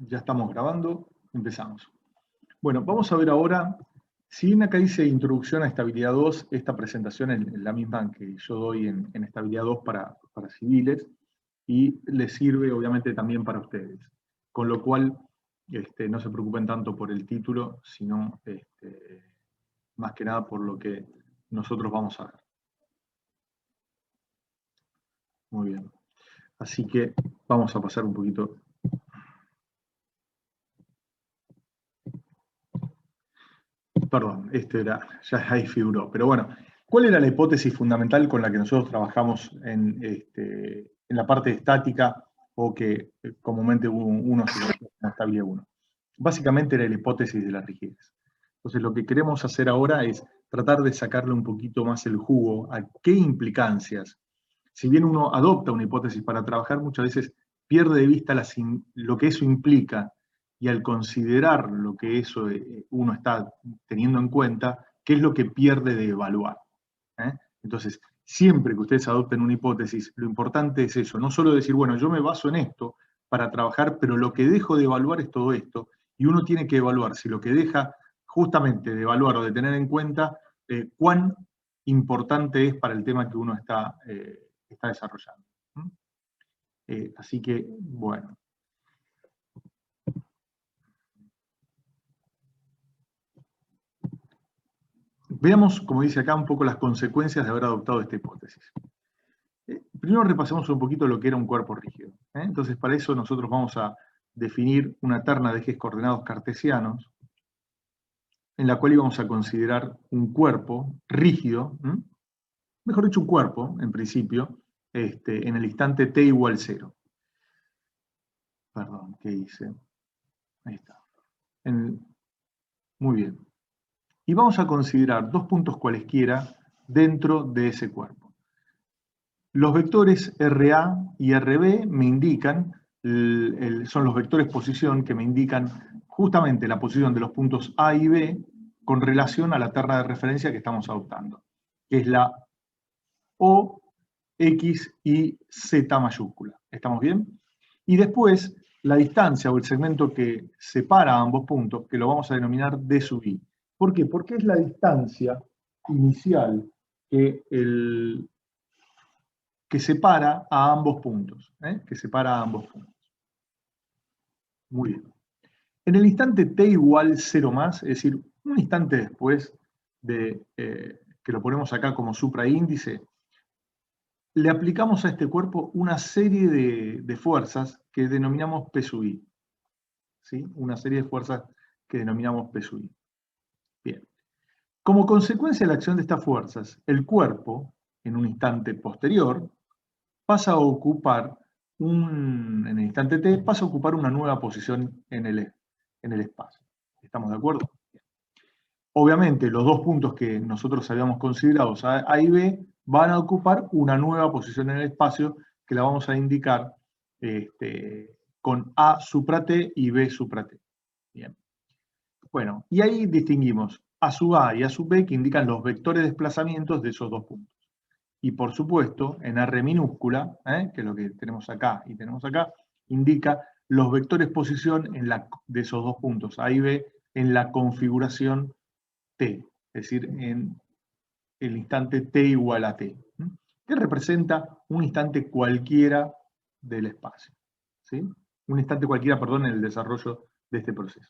Ya estamos grabando, empezamos. Bueno, vamos a ver ahora, si bien acá dice Introducción a Estabilidad 2, esta presentación es la misma que yo doy en Estabilidad 2 para civiles, y les sirve obviamente también para ustedes. Con lo cual, no se preocupen tanto por el título, sino más que nada por lo que nosotros vamos a ver. Muy bien. Así que vamos a pasar un poquito. Perdón, ya ahí figuró. Pero bueno, ¿cuál era la hipótesis fundamental con la que nosotros trabajamos en la parte estática o que comúnmente uno se conoce como estabilidad 1? Básicamente era la hipótesis de la rigidez. Entonces lo que queremos hacer ahora es tratar de sacarle un poquito más el jugo a qué implicancias. Si bien uno adopta una hipótesis para trabajar, muchas veces pierde de vista lo que eso implica, y al considerar lo que eso uno está teniendo en cuenta, ¿qué es lo que pierde de evaluar? Entonces, siempre que ustedes adopten una hipótesis, lo importante es eso, no solo decir, bueno, yo me baso en esto para trabajar, pero lo que dejo de evaluar es todo esto, y uno tiene que evaluar si lo que deja justamente de evaluar o de tener en cuenta, cuán importante es para el tema que uno está desarrollando. Así que, bueno. Veamos, como dice acá, un poco las consecuencias de haber adoptado esta hipótesis. Primero repasemos un poquito lo que era un cuerpo rígido. Entonces, para eso nosotros vamos a definir una terna de ejes coordenados cartesianos, en la cual íbamos a considerar un cuerpo rígido, mejor dicho, un cuerpo, en principio, en el instante t igual 0. Perdón, ¿qué hice? Ahí está. Muy bien. Y vamos a considerar dos puntos cualesquiera dentro de ese cuerpo. Los vectores RA y RB me indican, son los vectores posición que me indican justamente la posición de los puntos A y B con relación a la terna de referencia que estamos adoptando, que es la O, X y Z mayúscula. ¿Estamos bien? Y después, la distancia o el segmento que separa a ambos puntos, que lo vamos a denominar D sub I. ¿Por qué? Porque es la distancia inicial que separa a ambos puntos. Que separa a ambos puntos. Muy bien. En el instante t igual 0 más, es decir, un instante después de que lo ponemos acá como supraíndice, le aplicamos a este cuerpo una serie de fuerzas que denominamos P sub I. ¿Sí? Una serie de fuerzas que denominamos P sub I. Bien. Como consecuencia de la acción de estas fuerzas, el cuerpo, en un instante posterior, pasa a ocupar en el instante t, pasa a ocupar una nueva posición en el espacio. ¿Estamos de acuerdo? Obviamente, los dos puntos que nosotros habíamos considerado, A y B, van a ocupar una nueva posición en el espacio que la vamos a indicar con A supra T y B supra T. Bien. Bueno, y ahí distinguimos A sub A y A sub B, que indican los vectores de desplazamientos de esos dos puntos. Y por supuesto, en R minúscula, que es lo que tenemos acá y tenemos acá, indica los vectores posición de esos dos puntos, A y B, en la configuración T, es decir, en el instante T igual a T, que representa un instante cualquiera del espacio. ¿Sí? Un instante cualquiera, perdón, en el desarrollo de este proceso.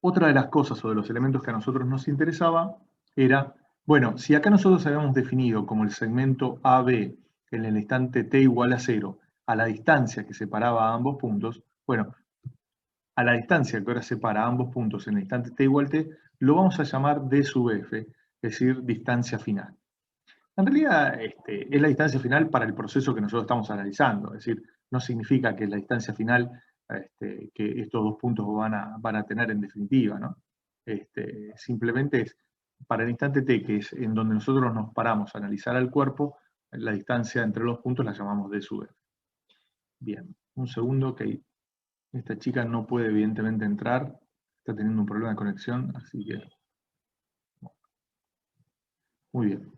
Otra de las cosas o de los elementos que a nosotros nos interesaba era, bueno, si acá nosotros habíamos definido como el segmento AB en el instante t igual a 0 a la distancia que separaba a ambos puntos, bueno, a la distancia que ahora separa a ambos puntos en el instante t igual a t, lo vamos a llamar d sub f, es decir, distancia final. En realidad es la distancia final para el proceso que nosotros estamos analizando, es decir, no significa que es la distancia final que estos dos puntos van a tener en definitiva, ¿no? Simplemente es para el instante t, que es en donde nosotros nos paramos a analizar al cuerpo, la distancia entre los puntos la llamamos d sub f. Bien, un segundo que esta chica no puede evidentemente entrar, está teniendo un problema de conexión, así que... Muy bien.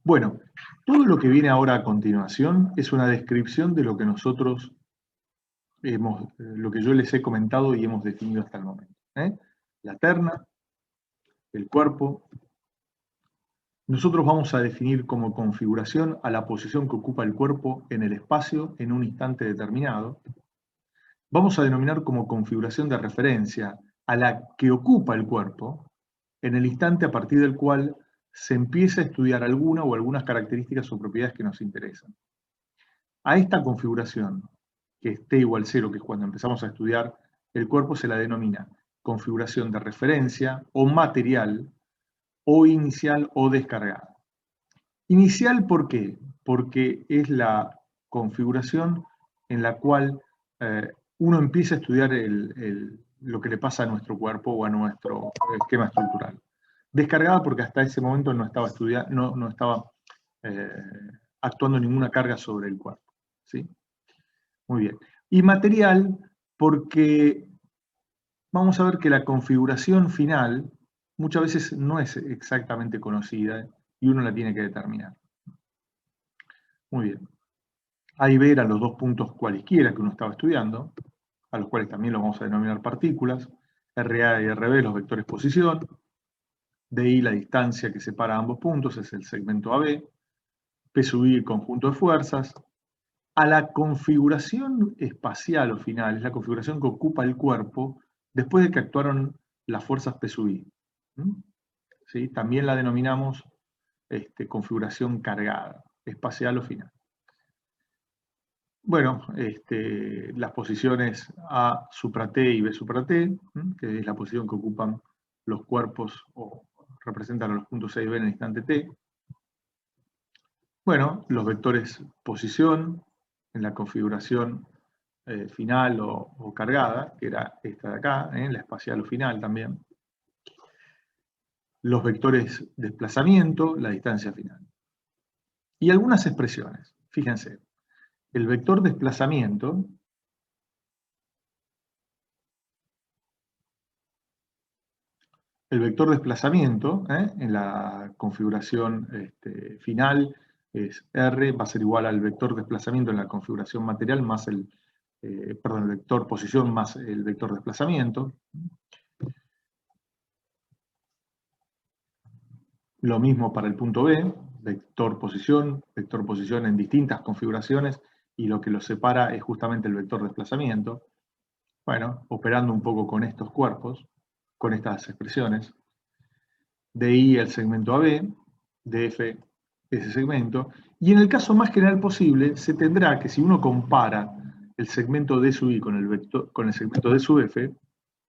Bueno, todo lo que viene ahora a continuación es una descripción de lo que nosotros lo que yo les he comentado y hemos definido hasta el momento. La terna, el cuerpo. Nosotros vamos a definir como configuración a la posición que ocupa el cuerpo en el espacio en un instante determinado. Vamos a denominar como configuración de referencia a la que ocupa el cuerpo en el instante a partir del cual se empieza a estudiar alguna o algunas características o propiedades que nos interesan. A esta configuración, que es t igual 0, que es cuando empezamos a estudiar el cuerpo, se la denomina configuración de referencia o material, o inicial o descargada. Inicial, ¿por qué? Porque es la configuración en la cual uno empieza a estudiar lo que le pasa a nuestro cuerpo o a nuestro esquema estructural. Descargada porque hasta ese momento no estaba, no estaba actuando ninguna carga sobre el cuerpo. ¿Sí? Muy bien. Y material porque vamos a ver que la configuración final muchas veces no es exactamente conocida y uno la tiene que determinar. Muy bien. A y B eran los dos puntos cualesquiera que uno estaba estudiando, a los cuales también los vamos a denominar partículas. RA y RB, los vectores posición. DI, la distancia que separa ambos puntos, es el segmento AB. P sub I, el conjunto de fuerzas. A la configuración espacial o final, es la configuración que ocupa el cuerpo después de que actuaron las fuerzas P sub I. ¿Sí? También la denominamos configuración cargada, espacial o final. Bueno, las posiciones A supra T y B supra T, que es la posición que ocupan los cuerpos o representan a los puntos A y B en el instante T. Bueno, los vectores posición en la configuración final o cargada, que era esta de acá, la espacial o final también. Los vectores desplazamiento, la distancia final. Y algunas expresiones, fíjense. El vector desplazamiento en la configuración final es R, va a ser igual al vector desplazamiento en la configuración material más el vector posición más el vector desplazamiento. Lo mismo para el punto B, vector posición en distintas configuraciones, y lo que los separa es justamente el vector desplazamiento. Bueno, operando un poco con estos cuerpos, con estas expresiones. DI el segmento AB, DF ese segmento, y en el caso más general posible, se tendrá que si uno compara el segmento D sub I con el segmento D sub F,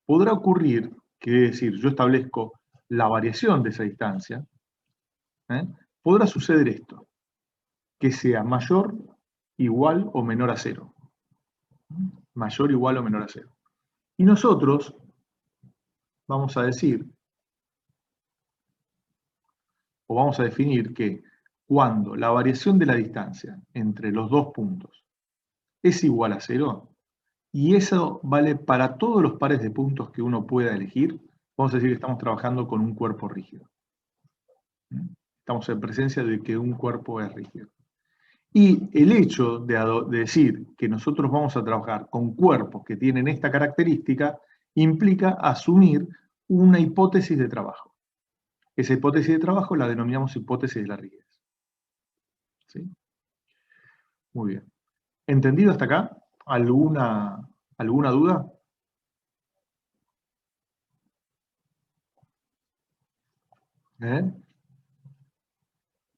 podrá ocurrir que, es decir, yo establezco la variación de esa distancia, podrá suceder esto, que sea mayor, igual o menor a 0. Mayor, igual o menor a 0. Y nosotros vamos a decir, o vamos a definir que cuando la variación de la distancia entre los dos puntos es igual a 0, y eso vale para todos los pares de puntos que uno pueda elegir, vamos a decir que estamos trabajando con un cuerpo rígido. Estamos en presencia de que un cuerpo es rígido. Y el hecho de decir que nosotros vamos a trabajar con cuerpos que tienen esta característica implica asumir una hipótesis de trabajo. Esa hipótesis de trabajo la denominamos hipótesis de la rigidez. ¿Sí? Muy bien. ¿Entendido hasta acá? ¿Alguna duda?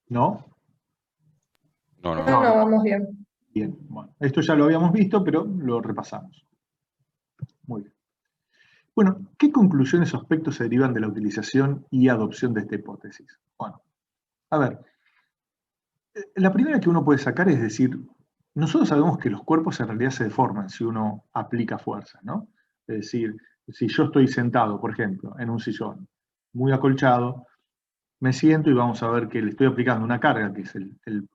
¿No? No, No, vamos bien. Bien, bueno, esto ya lo habíamos visto, pero lo repasamos. Muy bien. Bueno, ¿qué conclusiones o aspectos se derivan de la utilización y adopción de esta hipótesis? Bueno, a ver, la primera que uno puede sacar es decir, nosotros sabemos que los cuerpos en realidad se deforman si uno aplica fuerza, ¿no? Es decir, si yo estoy sentado, por ejemplo, en un sillón muy acolchado, me siento y vamos a ver que le estoy aplicando una carga, que es el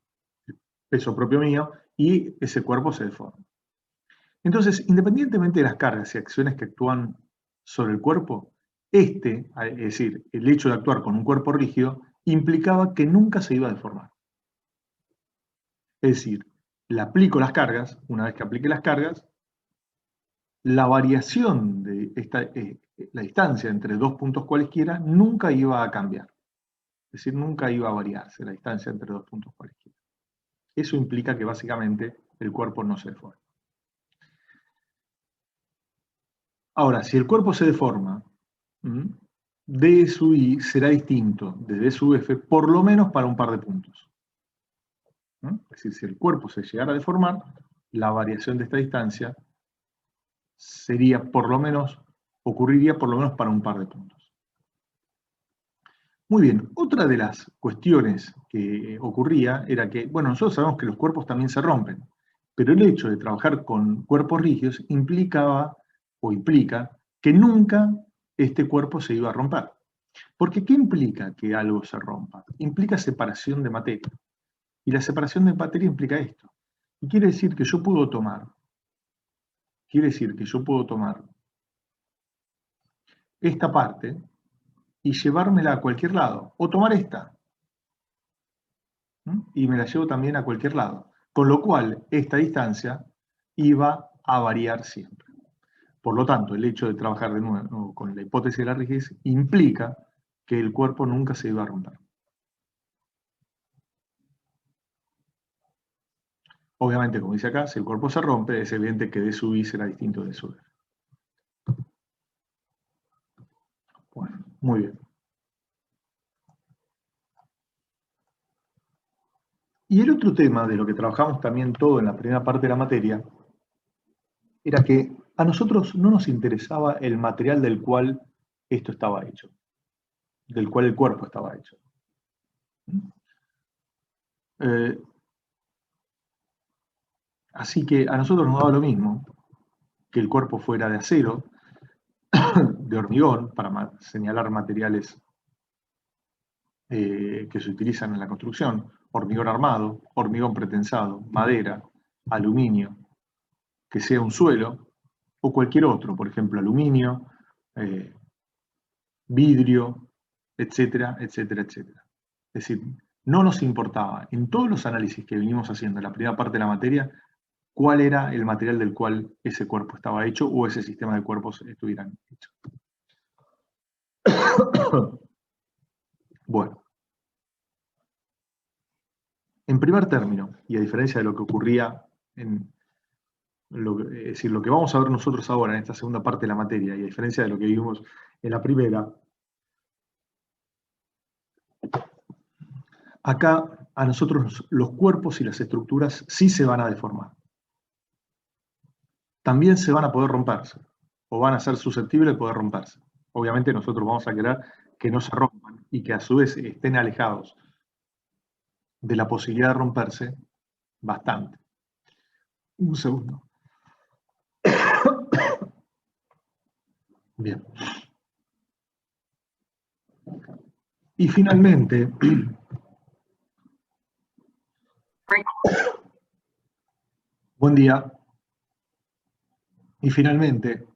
peso propio mío, y ese cuerpo se deforma. Entonces, independientemente de las cargas y acciones que actúan sobre el cuerpo, es decir, el hecho de actuar con un cuerpo rígido, implicaba que nunca se iba a deformar. Es decir, le aplico las cargas, una vez que aplique las cargas, la variación de la distancia entre dos puntos cualesquiera nunca iba a cambiar. Es decir, nunca iba a variarse la distancia entre dos puntos cualesquiera. Eso implica que básicamente el cuerpo no se deforma. Ahora, si el cuerpo se deforma, D sub I será distinto de D sub F por lo menos para un par de puntos. Es decir, si el cuerpo se llegara a deformar, la variación de esta distancia sería por lo menos, ocurriría por lo menos para un par de puntos. Muy bien, otra de las cuestiones que ocurría era que, bueno, nosotros sabemos que los cuerpos también se rompen, pero el hecho de trabajar con cuerpos rígidos implicaba o implica que nunca este cuerpo se iba a romper. Porque ¿qué implica que algo se rompa? Implica separación de materia. Y la separación de materia implica esto. Y quiere decir que yo puedo tomar esta parte y llevármela a cualquier lado, o tomar esta, y me la llevo también a cualquier lado. Con lo cual, esta distancia iba a variar siempre. Por lo tanto, el hecho de trabajar de nuevo con la hipótesis de la rigidez implica que el cuerpo nunca se iba a romper. Obviamente, como dice acá, si el cuerpo se rompe, es evidente que D sub I será distinto de D sub F. Bueno, muy bien. Y el otro tema de lo que trabajamos también todo en la primera parte de la materia era que a nosotros no nos interesaba el material del cual esto estaba hecho, del cual el cuerpo estaba hecho. Así que a nosotros nos daba lo mismo que el cuerpo fuera de acero, de hormigón, para señalar materiales que se utilizan en la construcción, hormigón armado, hormigón pretensado, madera, aluminio, que sea un suelo, o cualquier otro, por ejemplo, aluminio, vidrio, etcétera, etcétera, etcétera. Es decir, no nos importaba en todos los análisis que venimos haciendo en la primera parte de la materia cuál era el material del cual ese cuerpo estaba hecho o ese sistema de cuerpos estuvieran hechos. Bueno, en primer término, y a diferencia de lo que ocurría es decir, lo que vamos a ver nosotros ahora en esta segunda parte de la materia, y a diferencia de lo que vimos en la primera, acá a nosotros los cuerpos y las estructuras sí se van a deformar. También se van a poder romperse, o van a ser susceptibles de poder romperse. Obviamente nosotros vamos a querer que no se rompan y que a su vez estén alejados de la posibilidad de romperse bastante. Un segundo. Bien. Y finalmente, buen día. Y finalmente,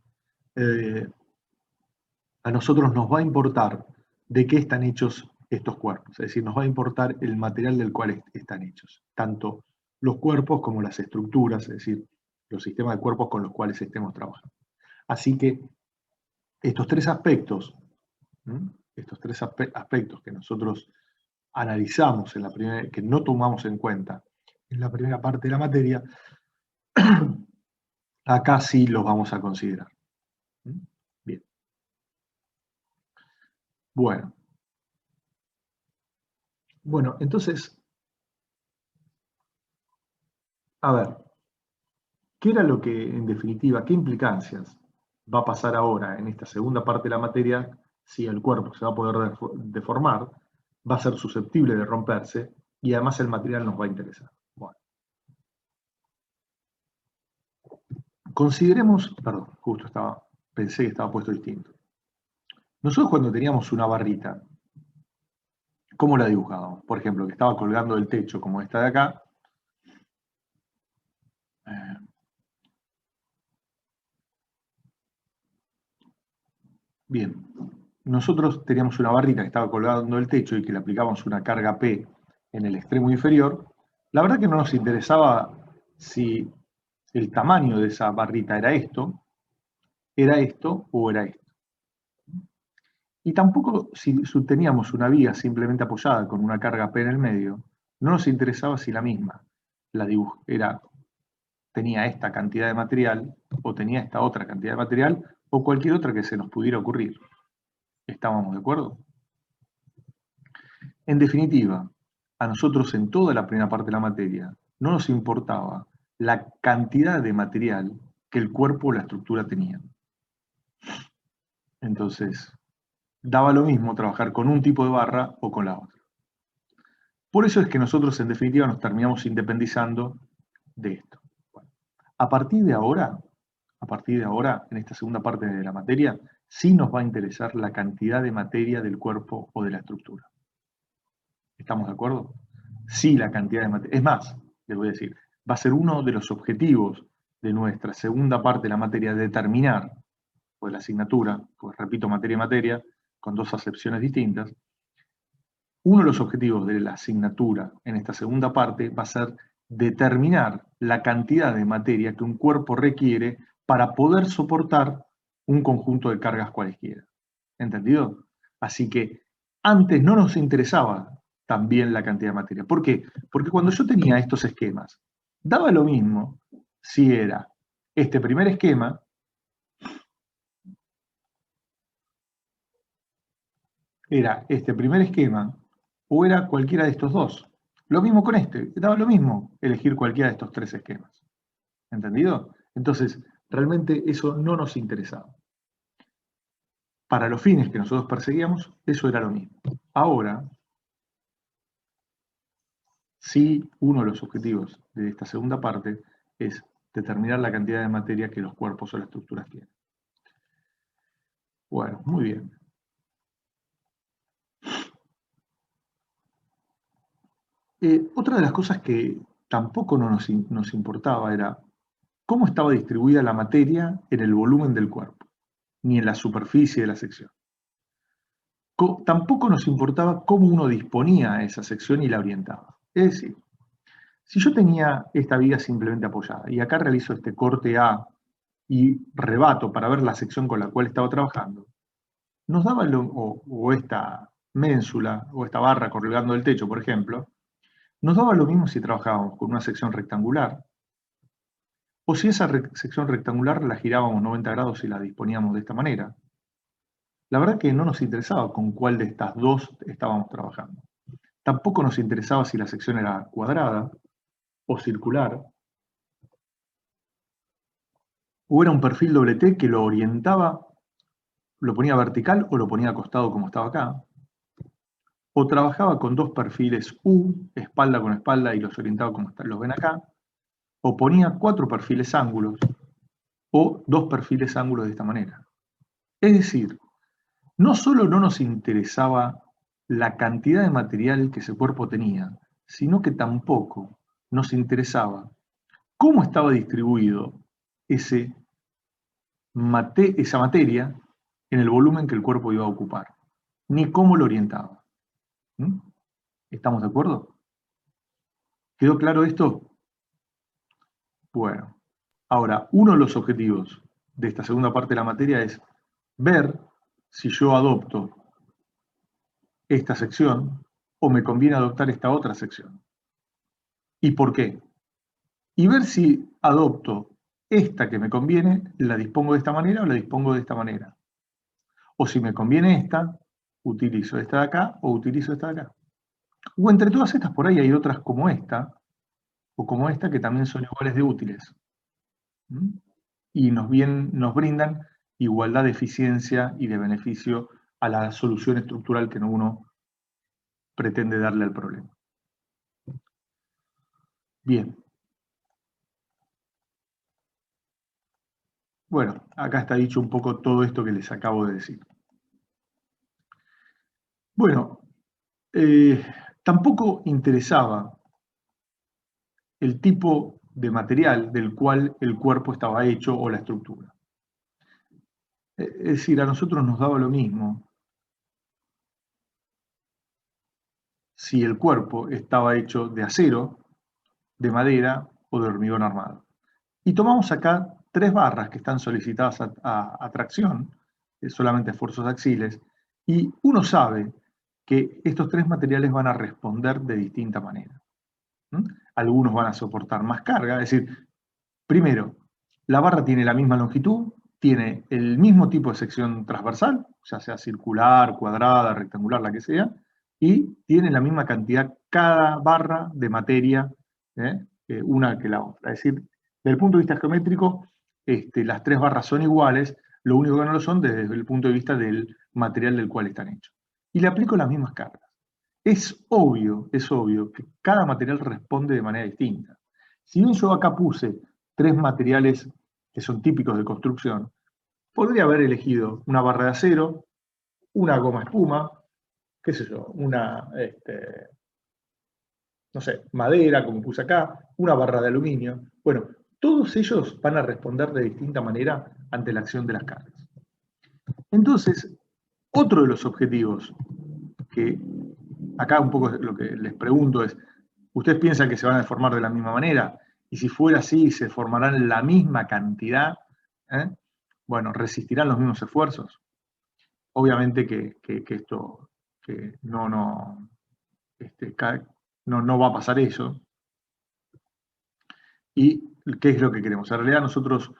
a nosotros nos va a importar de qué están hechos estos cuerpos. Es decir, nos va a importar el material del cual están hechos. Tanto los cuerpos como las estructuras, es decir, los sistemas de cuerpos con los cuales estemos trabajando. Así que estos tres aspectos, que nosotros analizamos en la primera, que no tomamos en cuenta en la primera parte de la materia, acá sí los vamos a considerar. Bien. Bueno. Bueno, entonces, a ver, ¿qué era lo que, en definitiva, qué implicancias va a pasar ahora en esta segunda parte de la materia si el cuerpo se va a poder deformar, va a ser susceptible de romperse y además el material nos va a interesar? Bueno. Consideremos, perdón, pensé que estaba puesto distinto. Nosotros cuando teníamos una barrita, ¿cómo la dibujábamos? Por ejemplo, que estaba colgando del techo, como esta de acá. Bien, nosotros teníamos una barrita que estaba colgando del techo y que le aplicamos una carga P en el extremo inferior, La verdad que no nos interesaba si el tamaño de esa barrita era esto o era esto. Y tampoco si teníamos una viga simplemente apoyada con una carga P en el medio, no nos interesaba si la misma tenía esta cantidad de material o tenía esta otra cantidad de material o cualquier otra que se nos pudiera ocurrir. ¿Estábamos de acuerdo? En definitiva, a nosotros en toda la primera parte de la materia no nos importaba la cantidad de material que el cuerpo o la estructura tenían. Entonces, daba lo mismo trabajar con un tipo de barra o con la otra. Por eso es que nosotros en definitiva nos terminamos independizando de esto. Bueno, a partir de ahora, en esta segunda parte de la materia, sí nos va a interesar la cantidad de materia del cuerpo o de la estructura. ¿Estamos de acuerdo? Sí, la cantidad de materia. Es más, les voy a decir, va a ser uno de los objetivos de nuestra segunda parte de la materia determinar, o de la asignatura, pues repito, materia y materia, con dos acepciones distintas. Uno de los objetivos de la asignatura en esta segunda parte va a ser determinar la cantidad de materia que un cuerpo requiere para poder soportar un conjunto de cargas cualesquiera. ¿Entendido? Así que antes no nos interesaba también la cantidad de materia. ¿Por qué? Porque cuando yo tenía estos esquemas, daba lo mismo si era este primer esquema o era cualquiera de estos dos. Lo mismo con este, daba lo mismo elegir cualquiera de estos tres esquemas. ¿Entendido? Entonces, realmente eso no nos interesaba. Para los fines que nosotros perseguíamos, eso era lo mismo. Ahora, sí, uno de los objetivos de esta segunda parte es determinar la cantidad de materia que los cuerpos o las estructuras tienen. Bueno, muy bien. Otra de las cosas que tampoco nos importaba era cómo estaba distribuida la materia en el volumen del cuerpo, ni en la superficie de la sección. Tampoco nos importaba cómo uno disponía a esa sección y la orientaba. Es decir, si yo tenía esta viga simplemente apoyada y acá realizo este corte A y rebato para ver la sección con la cual estaba trabajando, nos daba o esta ménsula o esta barra colgando del techo, por ejemplo, nos daba lo mismo si trabajábamos con una sección rectangular o si esa sección rectangular la girábamos 90 grados y la disponíamos de esta manera. La verdad que no nos interesaba con cuál de estas dos estábamos trabajando. Tampoco nos interesaba si la sección era cuadrada o circular, o era un perfil doble T que lo orientaba, lo ponía vertical o lo ponía acostado como estaba acá, o trabajaba con dos perfiles U, espalda con espalda y los orientaba como los ven acá, o ponía cuatro perfiles ángulos, o dos perfiles ángulos de esta manera. Es decir, no solo no nos interesaba la cantidad de material que ese cuerpo tenía, sino que tampoco nos interesaba cómo estaba distribuido esa materia en el volumen que el cuerpo iba a ocupar, ni cómo lo orientaba. ¿Mm? ¿Estamos de acuerdo? ¿Quedó claro esto? Bueno, ahora, uno de los objetivos de esta segunda parte de la materia es ver si yo adopto esta sección o me conviene adoptar esta otra sección. ¿Y por qué? Y ver si adopto esta que me conviene, la dispongo de esta manera o la dispongo de esta manera. O si me conviene esta, utilizo esta de acá o utilizo esta de acá. O entre todas estas por ahí hay otras como esta o como esta que también son iguales de útiles. ¿Mm? Y nos brindan igualdad de eficiencia y de beneficio a la solución estructural que uno pretende darle al problema. Bien. Bueno, acá está dicho un poco todo esto que les acabo de decir. Bueno, tampoco interesaba el tipo de material del cual el cuerpo estaba hecho o la estructura. Es decir, a nosotros nos daba lo mismo si el cuerpo estaba hecho de acero de madera o de hormigón armado. Y tomamos acá 3 barras que están solicitadas a tracción, solamente esfuerzos axiles, y uno sabe que estos 3 materiales van a responder de distinta manera. Algunos van a soportar más carga, es decir, primero, la barra tiene la misma longitud, tiene el mismo tipo de sección transversal, ya sea circular, cuadrada, rectangular, la que sea, y tiene la misma cantidad cada barra de materia, una que la otra. Es decir, desde el punto de vista geométrico, las 3 barras son iguales, lo único que no lo son desde el punto de vista del material del cual están hechos. Y le aplico las mismas cargas. Es obvio que cada material responde de manera distinta. Si bien yo acá puse 3 materiales que son típicos de construcción, podría haber elegido una barra de acero, una goma espuma, qué sé yo, no sé, madera, como puse acá, una barra de aluminio. Bueno, todos ellos van a responder de distinta manera ante la acción de las cargas. Entonces, otro de los objetivos que acá un poco lo que les pregunto es, ¿ustedes piensan que se van a deformar de la misma manera? Y si fuera así, ¿se formarán la misma cantidad? ¿Eh? Bueno, ¿resistirán los mismos esfuerzos? Obviamente que esto que no va a pasar eso. ¿Y qué es lo que queremos? En realidad nosotros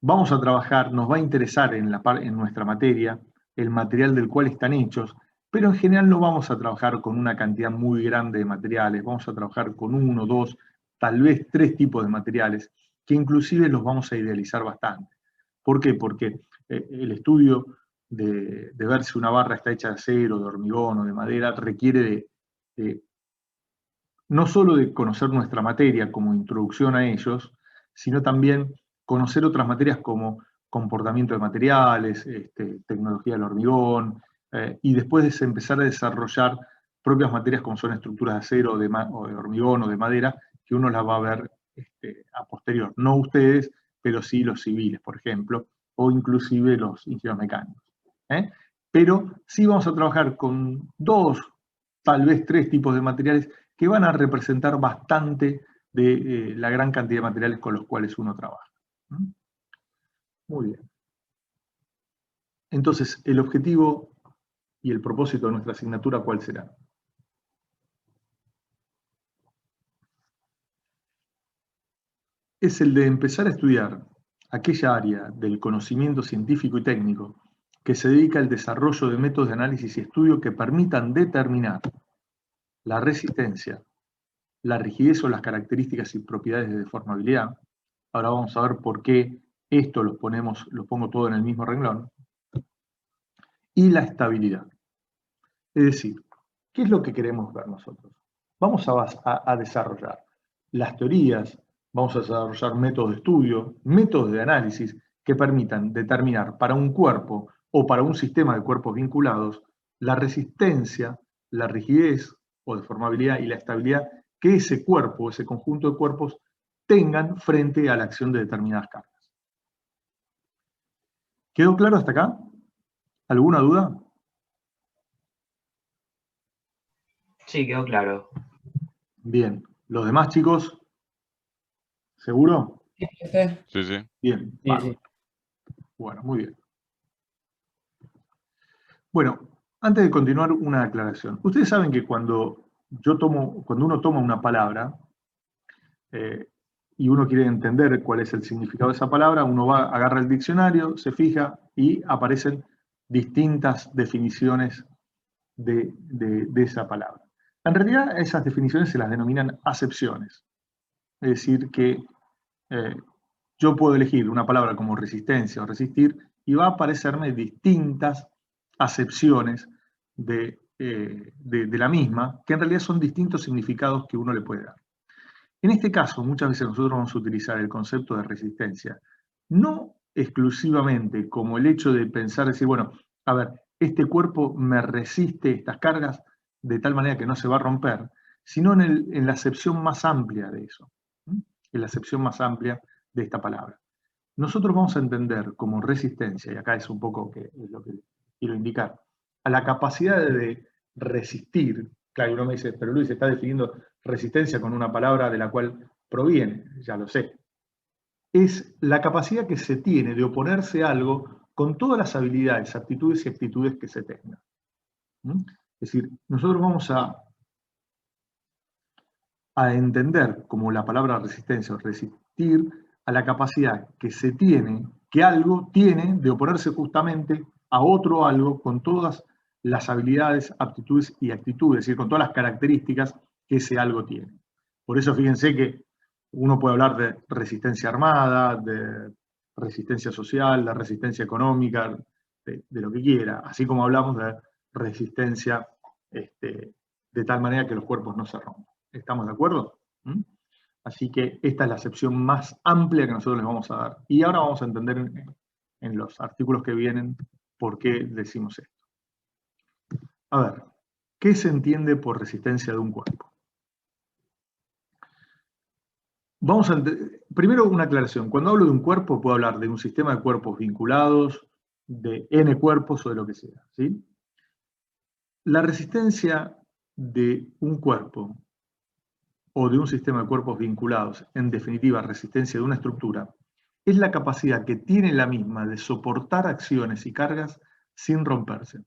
vamos a trabajar, nos va a interesar en nuestra materia el material del cual están hechos, pero en general no vamos a trabajar con una cantidad muy grande de materiales, vamos a trabajar con 1, 2, tal vez 3 tipos de materiales, que inclusive los vamos a idealizar bastante. ¿Por qué? Porque el estudio de ver si una barra está hecha de acero, de hormigón o de madera requiere no solo de conocer nuestra materia como introducción a ellos, sino también conocer otras materias como comportamiento de materiales, tecnología del hormigón, y después empezar a desarrollar propias materias como son estructuras de acero o de hormigón o de madera, que uno las va a ver a posterior. No ustedes, pero sí los civiles, por ejemplo, o inclusive los ingenieros mecánicos. Pero sí vamos a trabajar con 2, tal vez 3 tipos de materiales que van a representar bastante de la gran cantidad de materiales con los cuales uno trabaja. Muy bien. Entonces, el objetivo y el propósito de nuestra asignatura, ¿cuál será? Es el de empezar a estudiar aquella área del conocimiento científico y técnico que se dedica al desarrollo de métodos de análisis y estudio que permitan determinar la resistencia, la rigidez o las características y propiedades de deformabilidad. Ahora vamos a ver por qué esto lo pongo todo en el mismo renglón. Y la estabilidad. Es decir, ¿qué es lo que queremos ver nosotros? Vamos a desarrollar las teorías, vamos a desarrollar métodos de estudio, métodos de análisis que permitan determinar para un cuerpo o para un sistema de cuerpos vinculados la resistencia, la rigidez o deformabilidad y la estabilidad que ese cuerpo, ese conjunto de cuerpos, tengan frente a la acción de determinadas cargas. ¿Quedó claro hasta acá? ¿Alguna duda? Sí, quedó claro. Bien. ¿Los demás chicos? ¿Seguro? Sí, sí. Bien, Sí, sí. Bueno, muy bien. Bueno, antes de continuar, una aclaración. Ustedes saben que cuando uno toma una palabra y uno quiere entender cuál es el significado de esa palabra, uno agarra el diccionario, se fija y aparecen distintas definiciones de esa palabra. En realidad, esas definiciones se las denominan acepciones. Es decir, que yo puedo elegir una palabra como resistencia o resistir y va a aparecerme distintas acepciones de la misma, que en realidad son distintos significados que uno le puede dar. En este caso, muchas veces nosotros vamos a utilizar el concepto de resistencia, no exclusivamente como el hecho de pensar, decir, bueno, a ver, este cuerpo me resiste estas cargas de tal manera que no se va a romper, sino en la acepción más amplia de eso, en la acepción más amplia de esta palabra. Nosotros vamos a entender como resistencia, y acá es un poco es lo que quiero indicar, a la capacidad de resistir. Claro, uno me dice, pero Luis está definiendo resistencia con una palabra de la cual proviene, ya lo sé. Es la capacidad que se tiene de oponerse a algo con todas las habilidades, aptitudes y actitudes que se tengan. Es decir, nosotros vamos a entender como la palabra resistencia o resistir a la capacidad que se tiene, que algo tiene de oponerse justamente a otro algo con todas las habilidades, aptitudes y actitudes, es decir, con todas las características que ese algo tiene. Por eso fíjense que uno puede hablar de resistencia armada, de resistencia social, de resistencia económica, de lo que quiera, así como hablamos de resistencia de tal manera que los cuerpos no se rompan. ¿Estamos de acuerdo? Así que esta es la acepción más amplia que nosotros les vamos a dar. Y ahora vamos a entender en los artículos que vienen por qué decimos esto. A ver, ¿qué se entiende por resistencia de un cuerpo? Primero una aclaración. Cuando hablo de un cuerpo, puedo hablar de un sistema de cuerpos vinculados, de N cuerpos o de lo que sea, ¿sí? La resistencia de un cuerpo o de un sistema de cuerpos vinculados, en definitiva, resistencia de una estructura, es la capacidad que tiene la misma de soportar acciones y cargas sin romperse.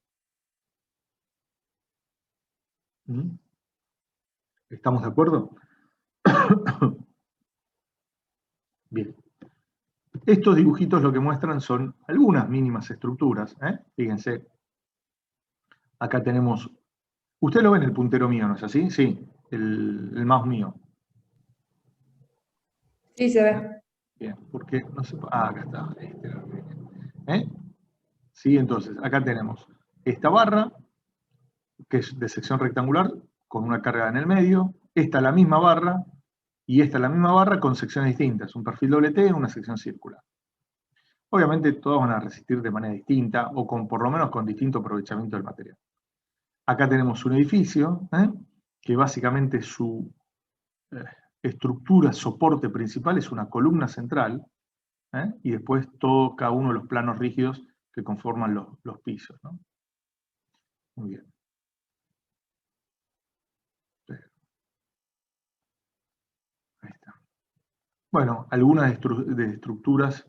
¿Estamos de acuerdo? Bien. Estos dibujitos lo que muestran son algunas mínimas estructuras. Fíjense. Acá tenemos... Usted lo ve en el puntero mío, ¿no es así? Sí, el mouse mío. Sí, se ve. Bien, porque no sé... acá está. Sí, entonces, acá tenemos esta barra, que es de sección rectangular, con una carga en el medio. Esta es la misma barra, y esta es la misma barra con secciones distintas. Un perfil doble T, una sección circular. Obviamente todas van a resistir de manera distinta, o por lo menos con distinto aprovechamiento del material. Acá tenemos un edificio, que básicamente su estructura, soporte principal es una columna central, y después cada uno de los planos rígidos que conforman los pisos, ¿no? Muy bien. Ahí está. Bueno, algunas de estructuras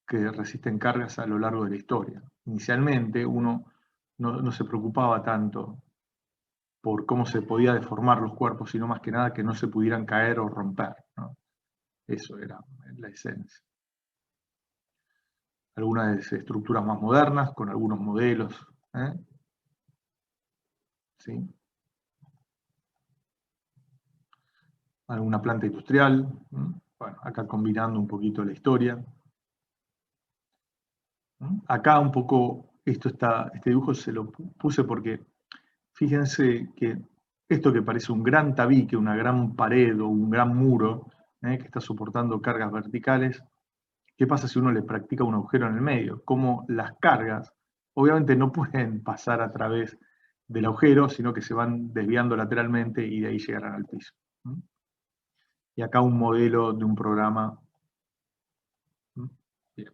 que resisten cargas a lo largo de la historia. Inicialmente uno no se preocupaba tanto por cómo se podía deformar los cuerpos, sino más que nada que no se pudieran caer o romper, ¿no? Eso era la esencia. Algunas estructuras más modernas, con algunos modelos. ¿Sí? Alguna planta industrial. Bueno, acá combinando un poquito la historia. Acá un poco, este dibujo se lo puse porque fíjense que esto que parece un gran tabique, una gran pared o un gran muro, que está soportando cargas verticales, ¿qué pasa si uno le practica un agujero en el medio? Como las cargas, obviamente no pueden pasar a través del agujero, sino que se van desviando lateralmente y de ahí llegarán al piso. Y acá un modelo de un programa. Bien.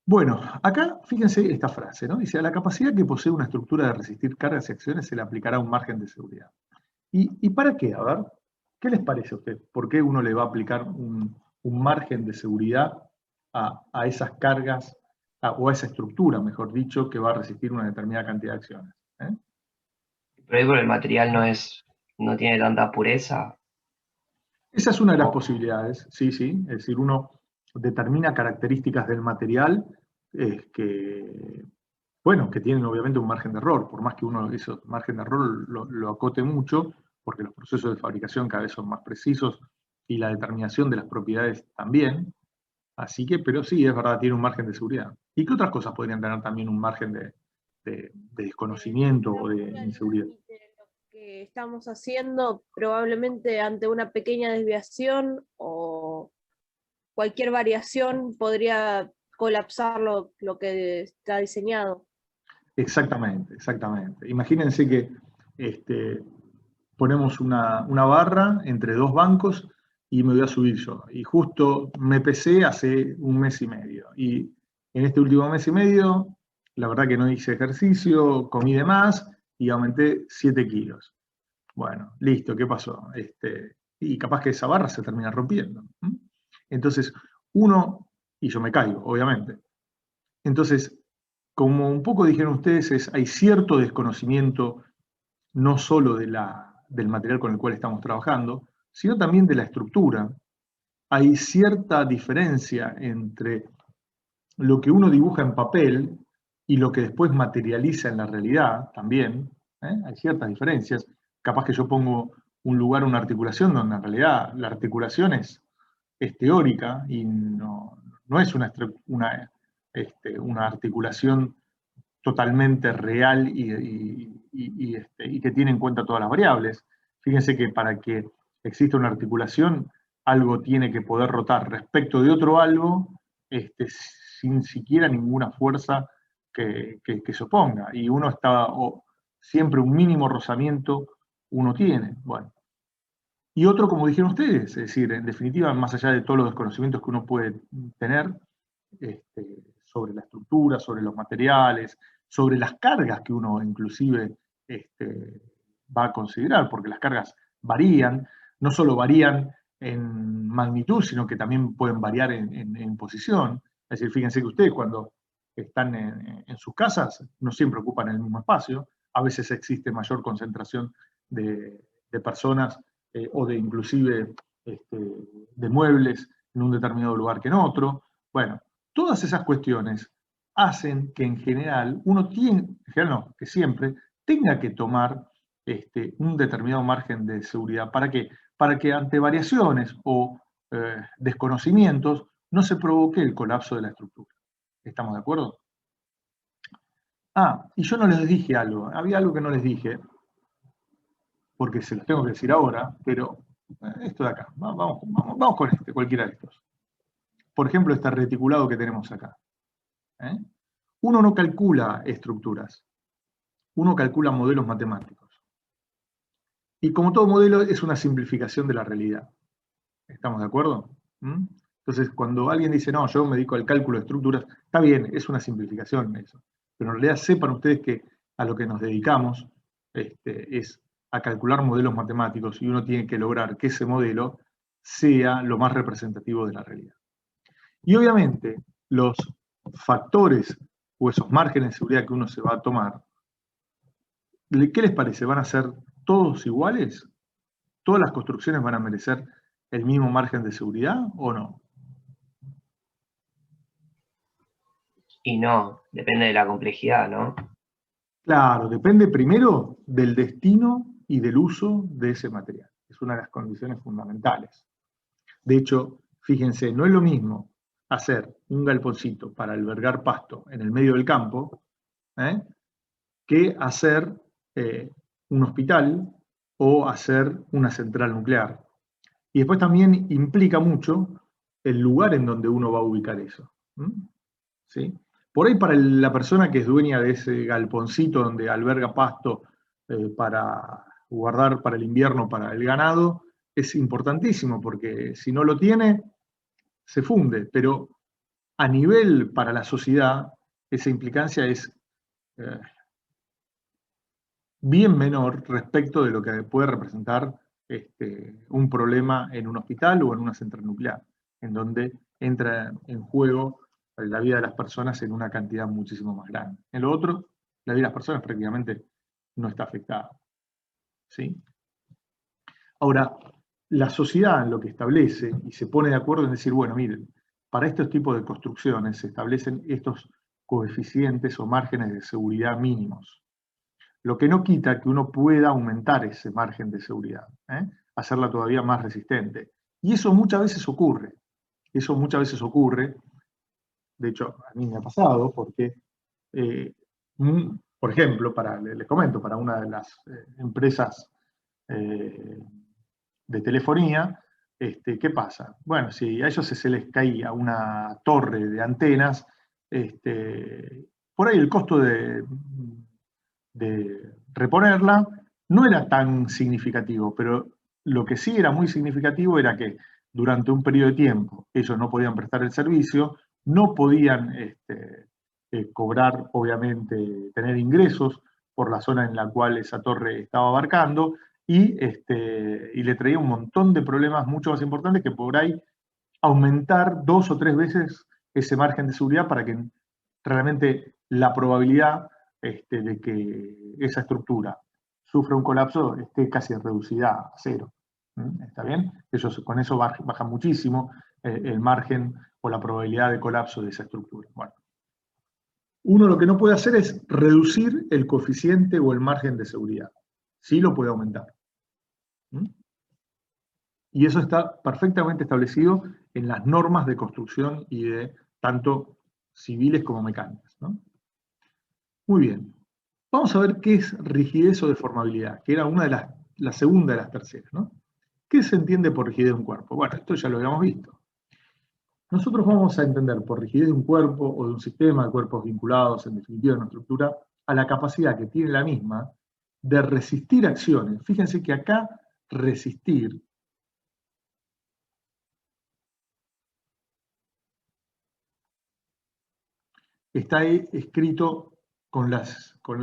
Bueno, acá fíjense esta frase, ¿no? Dice, a la capacidad que posee una estructura de resistir cargas y acciones se le aplicará un margen de seguridad. ¿Y para qué? A ver, ¿qué les parece a usted? ¿Por qué uno le va a aplicar un margen de seguridad a esas cargas, o a esa estructura, mejor dicho, que va a resistir una determinada cantidad de acciones? Pero ahí por el material no tiene tanta pureza. Esa es una de las posibilidades, sí. Es decir, uno determina características del material que tienen obviamente un margen de error, por más que uno ese margen de error lo acote mucho, porque los procesos de fabricación cada vez son más precisos y la determinación de las propiedades también. Así que, pero sí, es verdad, tiene un margen de seguridad. ¿Y qué otras cosas podrían tener también un margen de desconocimiento o de inseguridad? Lo que estamos haciendo, probablemente ante una pequeña desviación o cualquier variación podría colapsar lo que está diseñado. Exactamente. Imagínense que ponemos una barra entre dos bancos y me voy a subir yo. Y justo me pesé hace un mes y medio. Y en este último mes y medio, la verdad que no hice ejercicio, comí de más y aumenté 7 kilos. Bueno, listo, ¿qué pasó? y capaz que esa barra se termina rompiendo. Entonces, y yo me caigo, obviamente. Entonces, como un poco dijeron ustedes, hay cierto desconocimiento no solo del material con el cual estamos trabajando, sino también de la estructura. Hay cierta diferencia entre lo que uno dibuja en papel y lo que después materializa en la realidad también. Hay ciertas diferencias. Capaz que yo pongo un lugar, una articulación, donde en realidad la articulación es teórica y no es una articulación totalmente real y que tiene en cuenta todas las variables. Fíjense que para que exista una articulación, algo tiene que poder rotar respecto de otro algo sin siquiera ninguna fuerza que se oponga. Y uno está, siempre un mínimo rozamiento uno tiene. Bueno. Y otro, como dijeron ustedes, es decir, en definitiva, más allá de todos los desconocimientos que uno puede tener sobre la estructura, sobre los materiales, sobre las cargas que uno inclusive va a considerar, porque las cargas varían, no solo varían en magnitud, sino que también pueden variar en posición. Es decir, fíjense que ustedes cuando están en sus casas no siempre ocupan el mismo espacio, a veces existe mayor concentración de personas o de inclusive de muebles en un determinado lugar que en otro. Bueno, todas esas cuestiones hacen que en general que siempre tenga que tomar un determinado margen de seguridad. ¿Para qué? Para que ante variaciones o desconocimientos no se provoque el colapso de la estructura. ¿Estamos de acuerdo? Y yo no les dije algo, había algo que no les dije, porque se los tengo que decir ahora, pero esto de acá, vamos con cualquiera de estos. Por ejemplo, este reticulado que tenemos acá. Uno no calcula estructuras, uno calcula modelos matemáticos. Y como todo modelo es una simplificación de la realidad. ¿Estamos de acuerdo? Entonces, cuando alguien dice, no, yo me dedico al cálculo de estructuras, está bien, es una simplificación eso. Pero en realidad sepan ustedes que a lo que nos dedicamos es a calcular modelos matemáticos y uno tiene que lograr que ese modelo sea lo más representativo de la realidad. Y obviamente los factores o esos márgenes de seguridad que uno se va a tomar, ¿qué les parece? ¿Van a ser todos iguales? ¿Todas las construcciones van a merecer el mismo margen de seguridad o no? Y no, depende de la complejidad, ¿no? Claro, depende primero del destino y del uso de ese material. Es una de las condiciones fundamentales. De hecho, fíjense, no es lo mismo hacer un galponcito para albergar pasto en el medio del campo que hacer un hospital o hacer una central nuclear. Y después también implica mucho el lugar en donde uno va a ubicar eso. ¿Sí? Por ahí para la persona que es dueña de ese galponcito donde alberga pasto para guardar para el invierno, para el ganado, es importantísimo porque si no lo tiene, se funde. Pero a nivel para la sociedad, esa implicancia es bien menor respecto de lo que puede representar un problema en un hospital o en una central nuclear, en donde entra en juego la vida de las personas en una cantidad muchísimo más grande. En lo otro, la vida de las personas prácticamente no está afectada. ¿Sí? Ahora, la sociedad lo que establece y se pone de acuerdo en decir, bueno, miren, para estos tipos de construcciones se establecen estos coeficientes o márgenes de seguridad mínimos. Lo que no quita que uno pueda aumentar ese margen de seguridad, hacerla todavía más resistente. Y eso muchas veces ocurre. Eso muchas veces ocurre. De hecho, a mí me ha pasado porque, por ejemplo, les comento, para una de las empresas de telefonía, ¿qué pasa? Bueno, si a ellos se les caía una torre de antenas, por ahí el costo de reponerla no era tan significativo, pero lo que sí era muy significativo era que durante un periodo de tiempo ellos no podían prestar el servicio, no podían cobrar, obviamente, tener ingresos por la zona en la cual esa torre estaba abarcando, y le traía un montón de problemas mucho más importantes que por ahí aumentar 2 o 3 veces ese margen de seguridad para que realmente la probabilidad de que esa estructura sufra un colapso esté casi reducida a 0. ¿Está bien? Con eso baja muchísimo el margen o la probabilidad de colapso de esa estructura. Bueno. Uno lo que no puede hacer es reducir el coeficiente o el margen de seguridad. Sí lo puede aumentar. Y eso está perfectamente establecido en las normas de construcción y de tanto civiles como mecánicas, ¿no? Muy bien. Vamos a ver qué es rigidez o deformabilidad, que era la segunda de las terceras, ¿no? ¿Qué se entiende por rigidez de un cuerpo? Bueno, esto ya lo habíamos visto. Nosotros vamos a entender por rigidez de un cuerpo o de un sistema de cuerpos vinculados, en definitiva, de una estructura, a la capacidad que tiene la misma de resistir acciones. Fíjense que acá resistir está ahí escrito con la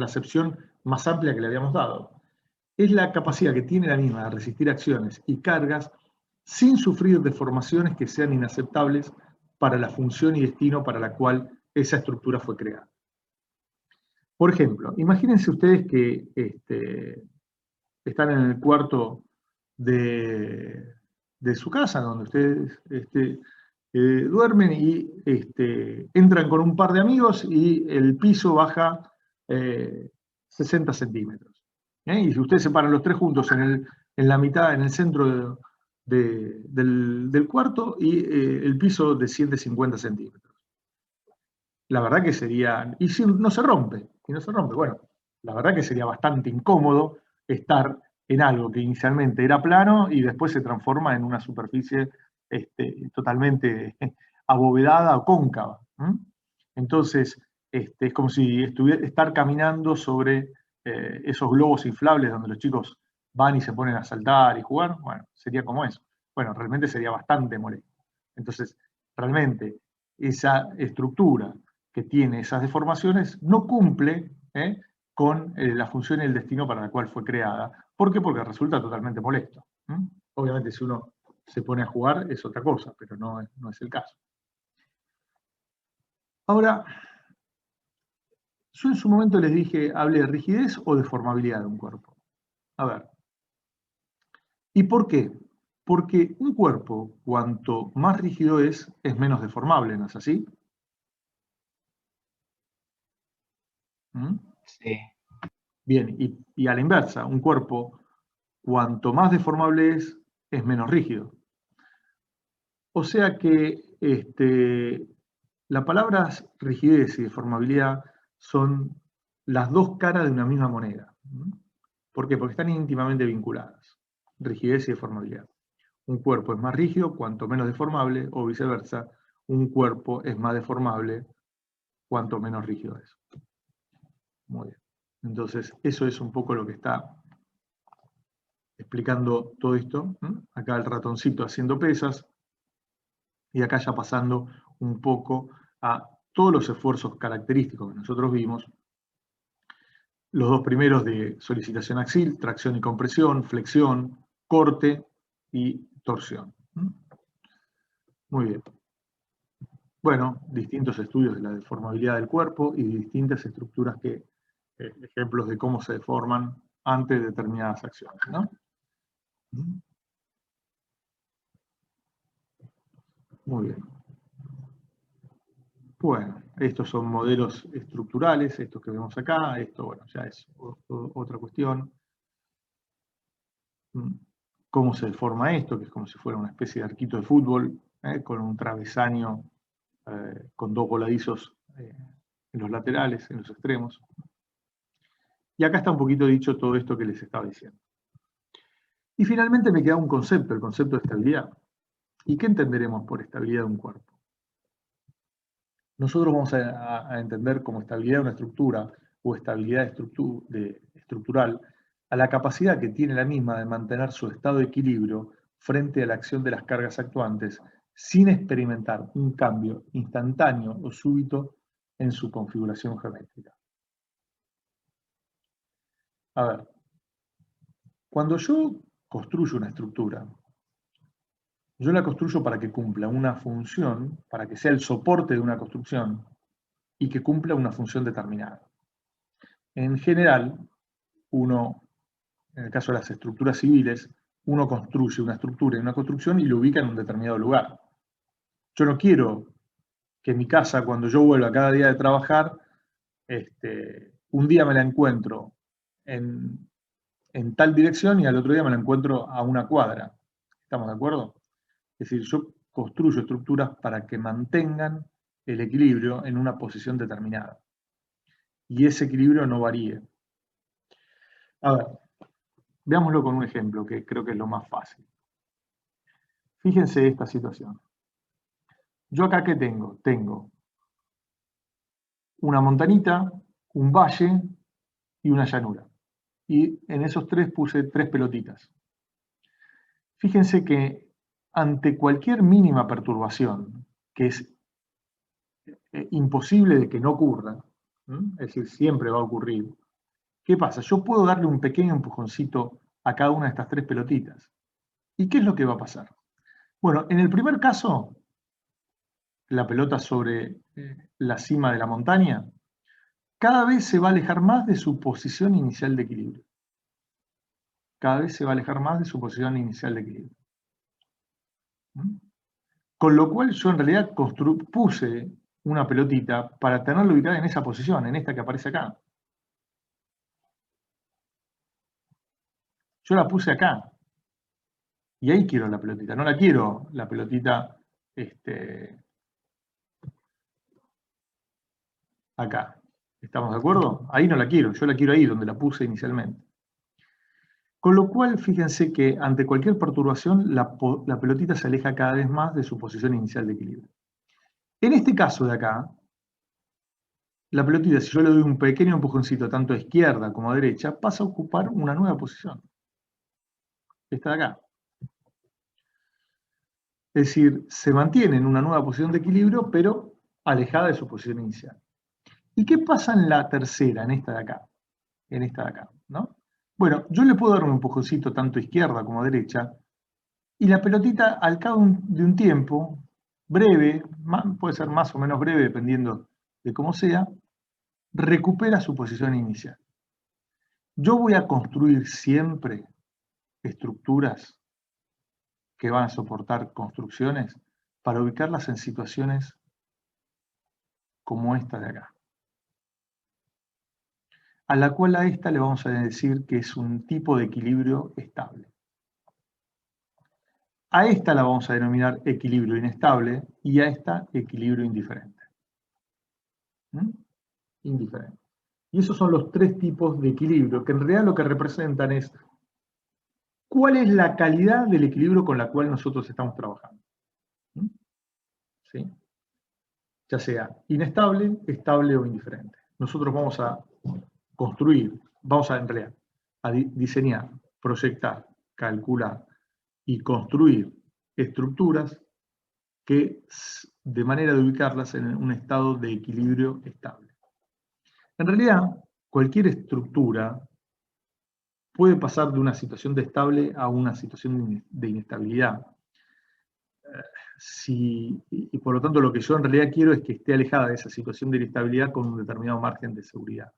acepción más amplia que le habíamos dado. Es la capacidad que tiene la misma de resistir acciones y cargas sin sufrir deformaciones que sean inaceptables para la función y destino para la cual esa estructura fue creada. Por ejemplo, imagínense ustedes que están en el cuarto de su casa, donde ustedes duermen y entran con un par de amigos y el piso baja 60 centímetros. Y si ustedes se paran los tres juntos en la mitad, en el centro del cuarto, y el piso desciende 50 centímetros. La verdad que sería, y si no se rompe, bueno, la verdad que sería bastante incómodo estar en algo que inicialmente era plano y después se transforma en una superficie totalmente abovedada o cóncava. Entonces, es como si estar caminando sobre esos globos inflables donde los chicos van y se ponen a saltar y jugar. Bueno, sería como eso. Bueno, realmente sería bastante molesto. Entonces, realmente, esa estructura que tiene esas deformaciones no cumple con la función y el destino para la cual fue creada. ¿Por qué? Porque resulta totalmente molesto. Obviamente si uno se pone a jugar es otra cosa, pero no es el caso. Ahora, yo en su momento les dije, hablé de rigidez o deformabilidad de un cuerpo. A ver. ¿Y por qué? Porque un cuerpo, cuanto más rígido es menos deformable, ¿no es así? Sí. Bien, y a la inversa, un cuerpo, cuanto más deformable es menos rígido. O sea que las palabras rigidez y deformabilidad son las dos caras de una misma moneda. ¿Por qué? Porque están íntimamente vinculadas, rigidez y deformabilidad. Un cuerpo es más rígido cuanto menos deformable, o viceversa, un cuerpo es más deformable cuanto menos rígido es. Muy bien. Entonces, eso es un poco lo que está explicando todo esto. Acá el ratoncito haciendo pesas, y acá ya pasando un poco a todos los esfuerzos característicos que nosotros vimos. Los dos primeros de solicitación axial, tracción y compresión, flexión, corte y torsión. Muy bien. Bueno, distintos estudios de la deformabilidad del cuerpo y distintas estructuras ejemplos de cómo se deforman ante determinadas acciones, ¿no? Muy bien. Bueno, estos son modelos estructurales, estos que vemos acá, esto, bueno, ya es otra cuestión. Cómo se deforma esto, que es como si fuera una especie de arquito de fútbol, con un travesaño con dos voladizos en los laterales, en los extremos. Y acá está un poquito dicho todo esto que les estaba diciendo. Y finalmente me queda un concepto, el concepto de estabilidad. ¿Y qué entenderemos por estabilidad de un cuerpo? Nosotros vamos a entender como estabilidad de una estructura o estabilidad estructural a la capacidad que tiene la misma de mantener su estado de equilibrio frente a la acción de las cargas actuantes sin experimentar un cambio instantáneo o súbito en su configuración geométrica. A ver, Cuando yo construyo una estructura, yo la construyo para que cumpla una función, para que sea el soporte de una construcción y que cumpla una función determinada. En general, uno, en el caso de las estructuras civiles, uno construye una estructura y una construcción y lo ubica en un determinado lugar. Yo no quiero que mi casa, cuando yo vuelva cada día de trabajar, un día me la encuentro en tal dirección y al otro día me la encuentro a una cuadra. ¿Estamos de acuerdo? Es decir, yo construyo estructuras para que mantengan el equilibrio en una posición determinada. Y ese equilibrio no varíe. A ver, veámoslo con un ejemplo que creo que es lo más fácil. Fíjense esta situación. Yo acá, ¿qué tengo? Tengo una montañita, un valle y una llanura. Y en esos tres puse 3 pelotitas. Fíjense que ante cualquier mínima perturbación, que es imposible de que no ocurra, es decir, siempre va a ocurrir, ¿qué pasa? Yo puedo darle un pequeño empujoncito a cada una de estas 3 pelotitas. ¿Y qué es lo que va a pasar? Bueno, en el primer caso, la pelota sobre la cima de la montaña, cada vez se va a alejar más de su posición inicial de equilibrio. Cada vez se va a alejar más de su posición inicial de equilibrio. Con lo cual yo en realidad puse una pelotita para tenerla ubicada en esa posición, en esta que aparece acá. Yo la puse acá. Y ahí quiero la pelotita. No la quiero la pelotita acá. ¿Estamos de acuerdo? Ahí no la quiero. Yo la quiero ahí donde la puse inicialmente. Con lo cual, fíjense que ante cualquier perturbación, la pelotita se aleja cada vez más de su posición inicial de equilibrio. En este caso de acá, la pelotita, si yo le doy un pequeño empujoncito tanto a izquierda como a derecha, pasa a ocupar una nueva posición. Esta de acá. Es decir, se mantiene en una nueva posición de equilibrio, pero alejada de su posición inicial. ¿Y qué pasa en la tercera, en esta de acá? En esta de acá, ¿no? Bueno, yo le puedo dar un empujoncito tanto a izquierda como a derecha, y la pelotita al cabo de un tiempo, breve, puede ser más o menos breve dependiendo de cómo sea, recupera su posición inicial. Yo voy a construir siempre estructuras que van a soportar construcciones para ubicarlas en situaciones como esta de acá. A la cual a esta le vamos a decir que es un tipo de equilibrio estable. A esta la vamos a denominar equilibrio inestable y a esta equilibrio indiferente. Indiferente. Y esos son los 3 tipos de equilibrio, que en realidad lo que representan es cuál es la calidad del equilibrio con la cual nosotros estamos trabajando. ¿Sí? Ya sea inestable, estable o indiferente. Nosotros vamos a construir, vamos a en realidad a diseñar, proyectar, calcular y construir estructuras que de manera de ubicarlas en un estado de equilibrio estable. En realidad, cualquier estructura puede pasar de una situación de estable a una situación de inestabilidad. Y por lo tanto lo que yo en realidad quiero es que esté alejada de esa situación de inestabilidad con un determinado margen de seguridad.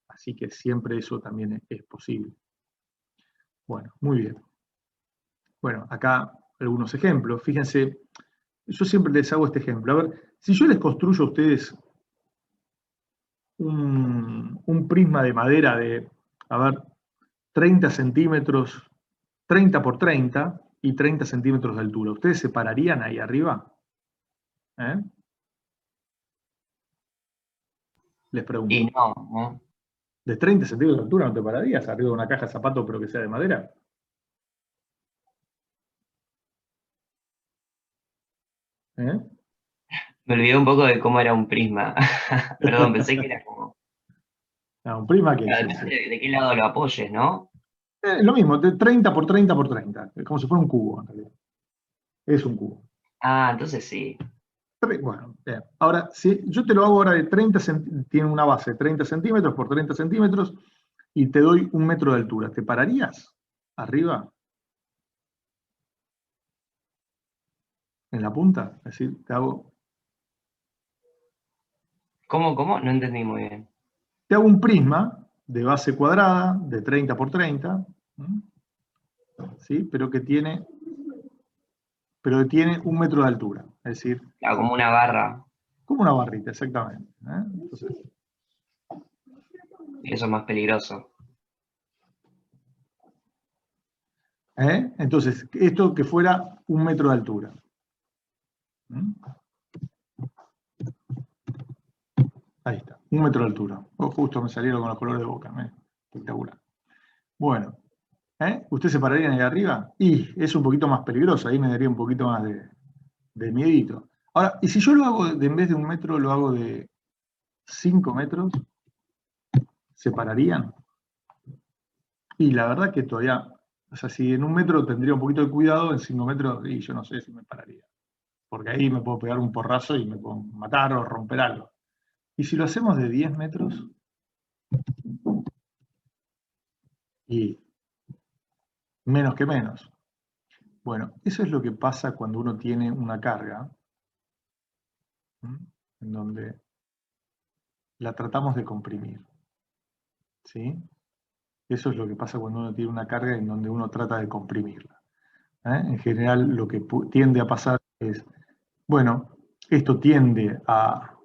Así que siempre eso también es posible. Bueno, muy bien. Bueno, acá algunos ejemplos. Fíjense, yo siempre les hago este ejemplo. A ver, si yo les construyo a ustedes un prisma de madera de, a ver, 30 centímetros, 30 por 30 y 30 centímetros de altura, ¿ustedes se pararían ahí arriba? Les pregunto. Y no. ¿De 30 centímetros de altura no te pararías arriba de una caja de zapatos pero que sea de madera? Me olvidé un poco de cómo era un prisma. Perdón, pensé que era como... Un prisma que ¿De qué lado lo apoyes, no? Lo mismo, de 30 por 30 por 30. Es como si fuera un cubo, en realidad. Es un cubo. Ah, entonces sí. Bueno, bien. Ahora, si yo te lo hago ahora de 30 centímetros, tiene una base de 30 centímetros por 30 centímetros, y te doy 1 metro de altura, ¿te pararías? arriba, en la punta, es decir, te hago ¿Cómo? No entendí muy bien. un prisma de base cuadrada de 30 por 30, ¿sí? pero que tiene 1 metro de altura, es decir, Claro, como una barra. como una barrita, exactamente. Entonces, Eso es más peligroso. entonces, esto que fuera 1 metro de altura. Ahí está, 1 metro de altura. Oh, justo me salieron con los colores de boca, espectacular. Bueno, ¿ustedes se pararían ahí arriba? Y es un poquito más peligroso, ahí me daría un poquito más de miedito. Ahora, ¿y si yo lo hago, en vez de 1 metro, lo hago de 5 metros? ¿Se pararían? Y la verdad que todavía, o sea, si en 1 metro tendría un poquito de cuidado, en 5 metros, y yo no sé si me pararía. Porque ahí me puedo pegar un porrazo y me puedo matar o romper algo. Y si lo hacemos de 10 metros, y menos que menos. Bueno, eso es lo que pasa cuando uno tiene una carga, en donde la tratamos de comprimir. ¿Sí? Eso es lo que pasa cuando uno tiene una carga en donde uno trata de comprimirla. En general, lo que tiende a pasar es, bueno, esto tiende a,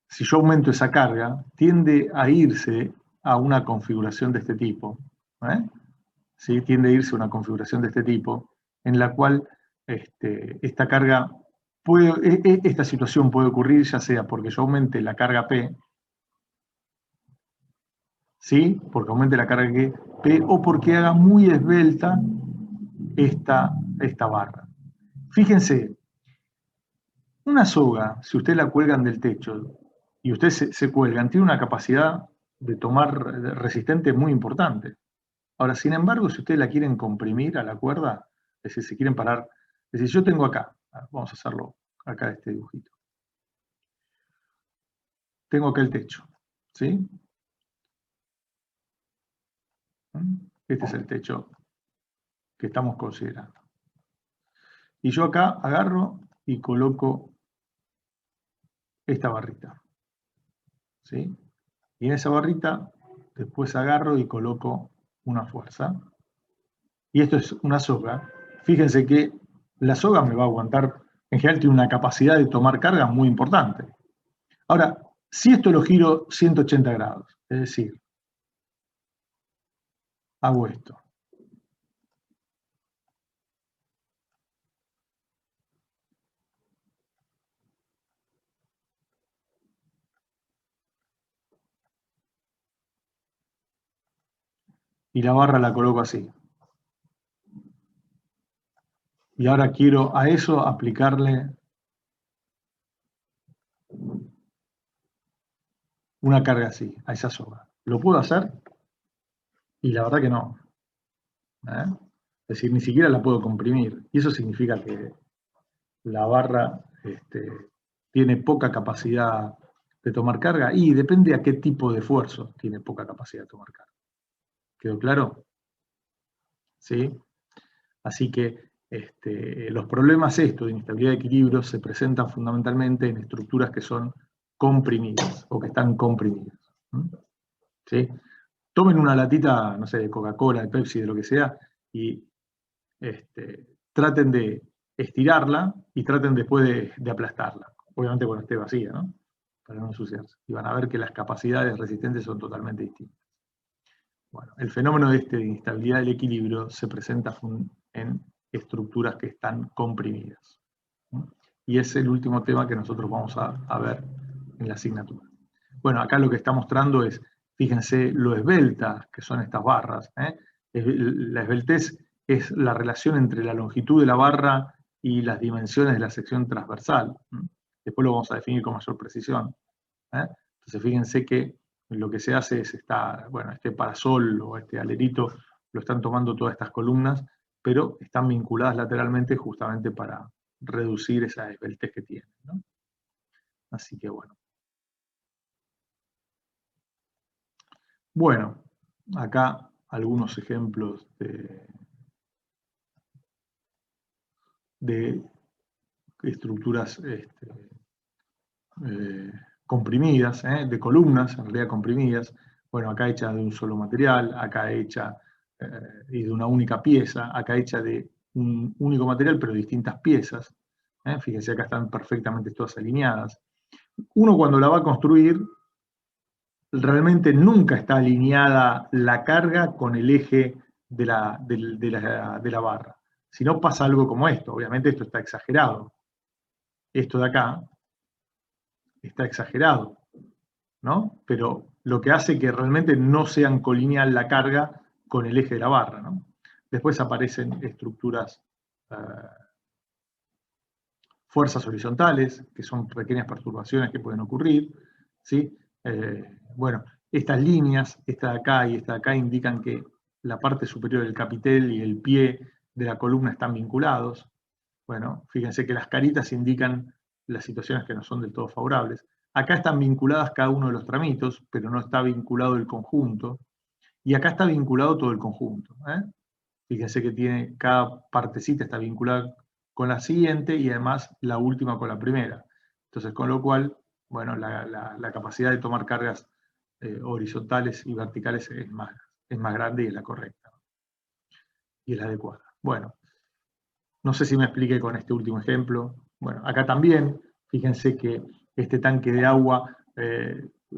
si yo aumento esa carga, tiende a irse a una configuración de este tipo. ¿Sí? Tiende a irse a una configuración de este tipo, en la cual esta carga esta situación puede ocurrir ya sea porque yo aumente la carga P, ¿sí? Porque aumente la carga P, o porque haga muy esbelta esta barra. Fíjense, una soga, si ustedes la cuelgan del techo y ustedes se cuelgan, tiene una capacidad de tomar resistente muy importante. Ahora, sin embargo, si ustedes la quieren comprimir a la cuerda, es decir, si quieren parar, es decir, yo tengo acá, vamos a hacerlo acá este dibujito. Tengo acá el techo, ¿sí? Este es el techo que estamos considerando. Y yo acá agarro y coloco esta barrita, ¿sí? Y en esa barrita después agarro y coloco una fuerza. Y esto es una soga. Fíjense que la soga me va a aguantar, en general tiene una capacidad de tomar carga muy importante. Ahora, si esto lo giro 180 grados, es decir, hago esto. Y la barra la coloco así. Y ahora quiero a eso aplicarle una carga así, a esa soga. ¿Lo puedo hacer? Y la verdad que no. Es decir, ni siquiera la puedo comprimir. Y eso significa que la barra tiene poca capacidad de tomar carga. Y depende a qué tipo de esfuerzo tiene poca capacidad de tomar carga. ¿Quedó claro? ¿Sí? Así que los problemas de inestabilidad de equilibrio se presentan fundamentalmente en estructuras que son comprimidas o que están comprimidas. ¿Sí? Tomen una latita, no sé, de Coca-Cola, de Pepsi, de lo que sea, y traten de estirarla y traten después de aplastarla. Obviamente cuando esté vacía, ¿no? Para no ensuciarse. Y van a ver que las capacidades resistentes son totalmente distintas. Bueno, el fenómeno de inestabilidad del equilibrio se presenta en estructuras que están comprimidas. Y es el último tema que nosotros vamos a ver en la asignatura. Bueno, acá lo que está mostrando es, fíjense lo esbeltas que son estas barras. La esbeltez es la relación entre la longitud de la barra y las dimensiones de la sección transversal. Después lo vamos a definir con mayor precisión. Entonces fíjense que lo que se hace es este parasol o este alerito lo están tomando todas estas columnas, pero están vinculadas lateralmente justamente para reducir esa esbeltez que tienen, ¿no? Así que bueno. Bueno, acá algunos ejemplos de estructuras comprimidas, de columnas, en realidad comprimidas. Bueno, acá hecha de un solo material, acá hecha y de una única pieza, acá hecha de un único material pero distintas piezas. Fíjense, acá están perfectamente todas alineadas. Uno cuando la va a construir, realmente nunca está alineada la carga con el eje de la barra. Si no, pasa algo como esto. Obviamente esto está exagerado. Esto de acá está exagerado, ¿no? Pero lo que hace que realmente no sean colineal la carga con el eje de la barra, ¿no? Después aparecen estructuras, fuerzas horizontales, que son pequeñas perturbaciones que pueden ocurrir, ¿sí? Bueno, estas líneas, esta de acá y esta de acá, indican que la parte superior del capitel y el pie de la columna están vinculados. Bueno, fíjense que las caritas indican las situaciones que no son del todo favorables. Acá están vinculadas cada uno de los tramitos, pero no está vinculado el conjunto. Y acá está vinculado todo el conjunto. Fíjense que cada partecita está vinculada con la siguiente y además la última con la primera. Entonces, con lo cual, bueno, la capacidad de tomar cargas horizontales y verticales es más grande y es la correcta. Y es la adecuada. Bueno, no sé si me expliqué con este último ejemplo. Bueno, acá también, fíjense que este tanque de agua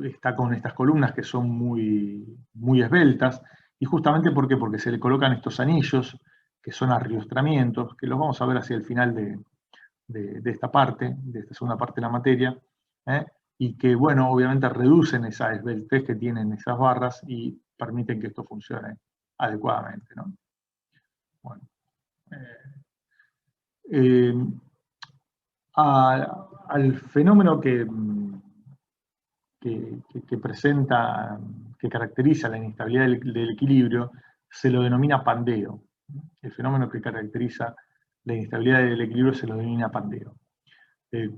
está con estas columnas que son muy, muy esbeltas. ¿Y justamente por qué? Porque se le colocan estos anillos, que son arriostramientos, que los vamos a ver hacia el final de esta parte, de esta segunda parte de la materia, y que, bueno, obviamente reducen esa esbeltez que tienen esas barras y permiten que esto funcione adecuadamente, ¿no? Bueno, al fenómeno que presenta, que caracteriza la inestabilidad del equilibrio, se lo denomina pandeo. El fenómeno que caracteriza la inestabilidad del equilibrio se lo denomina pandeo.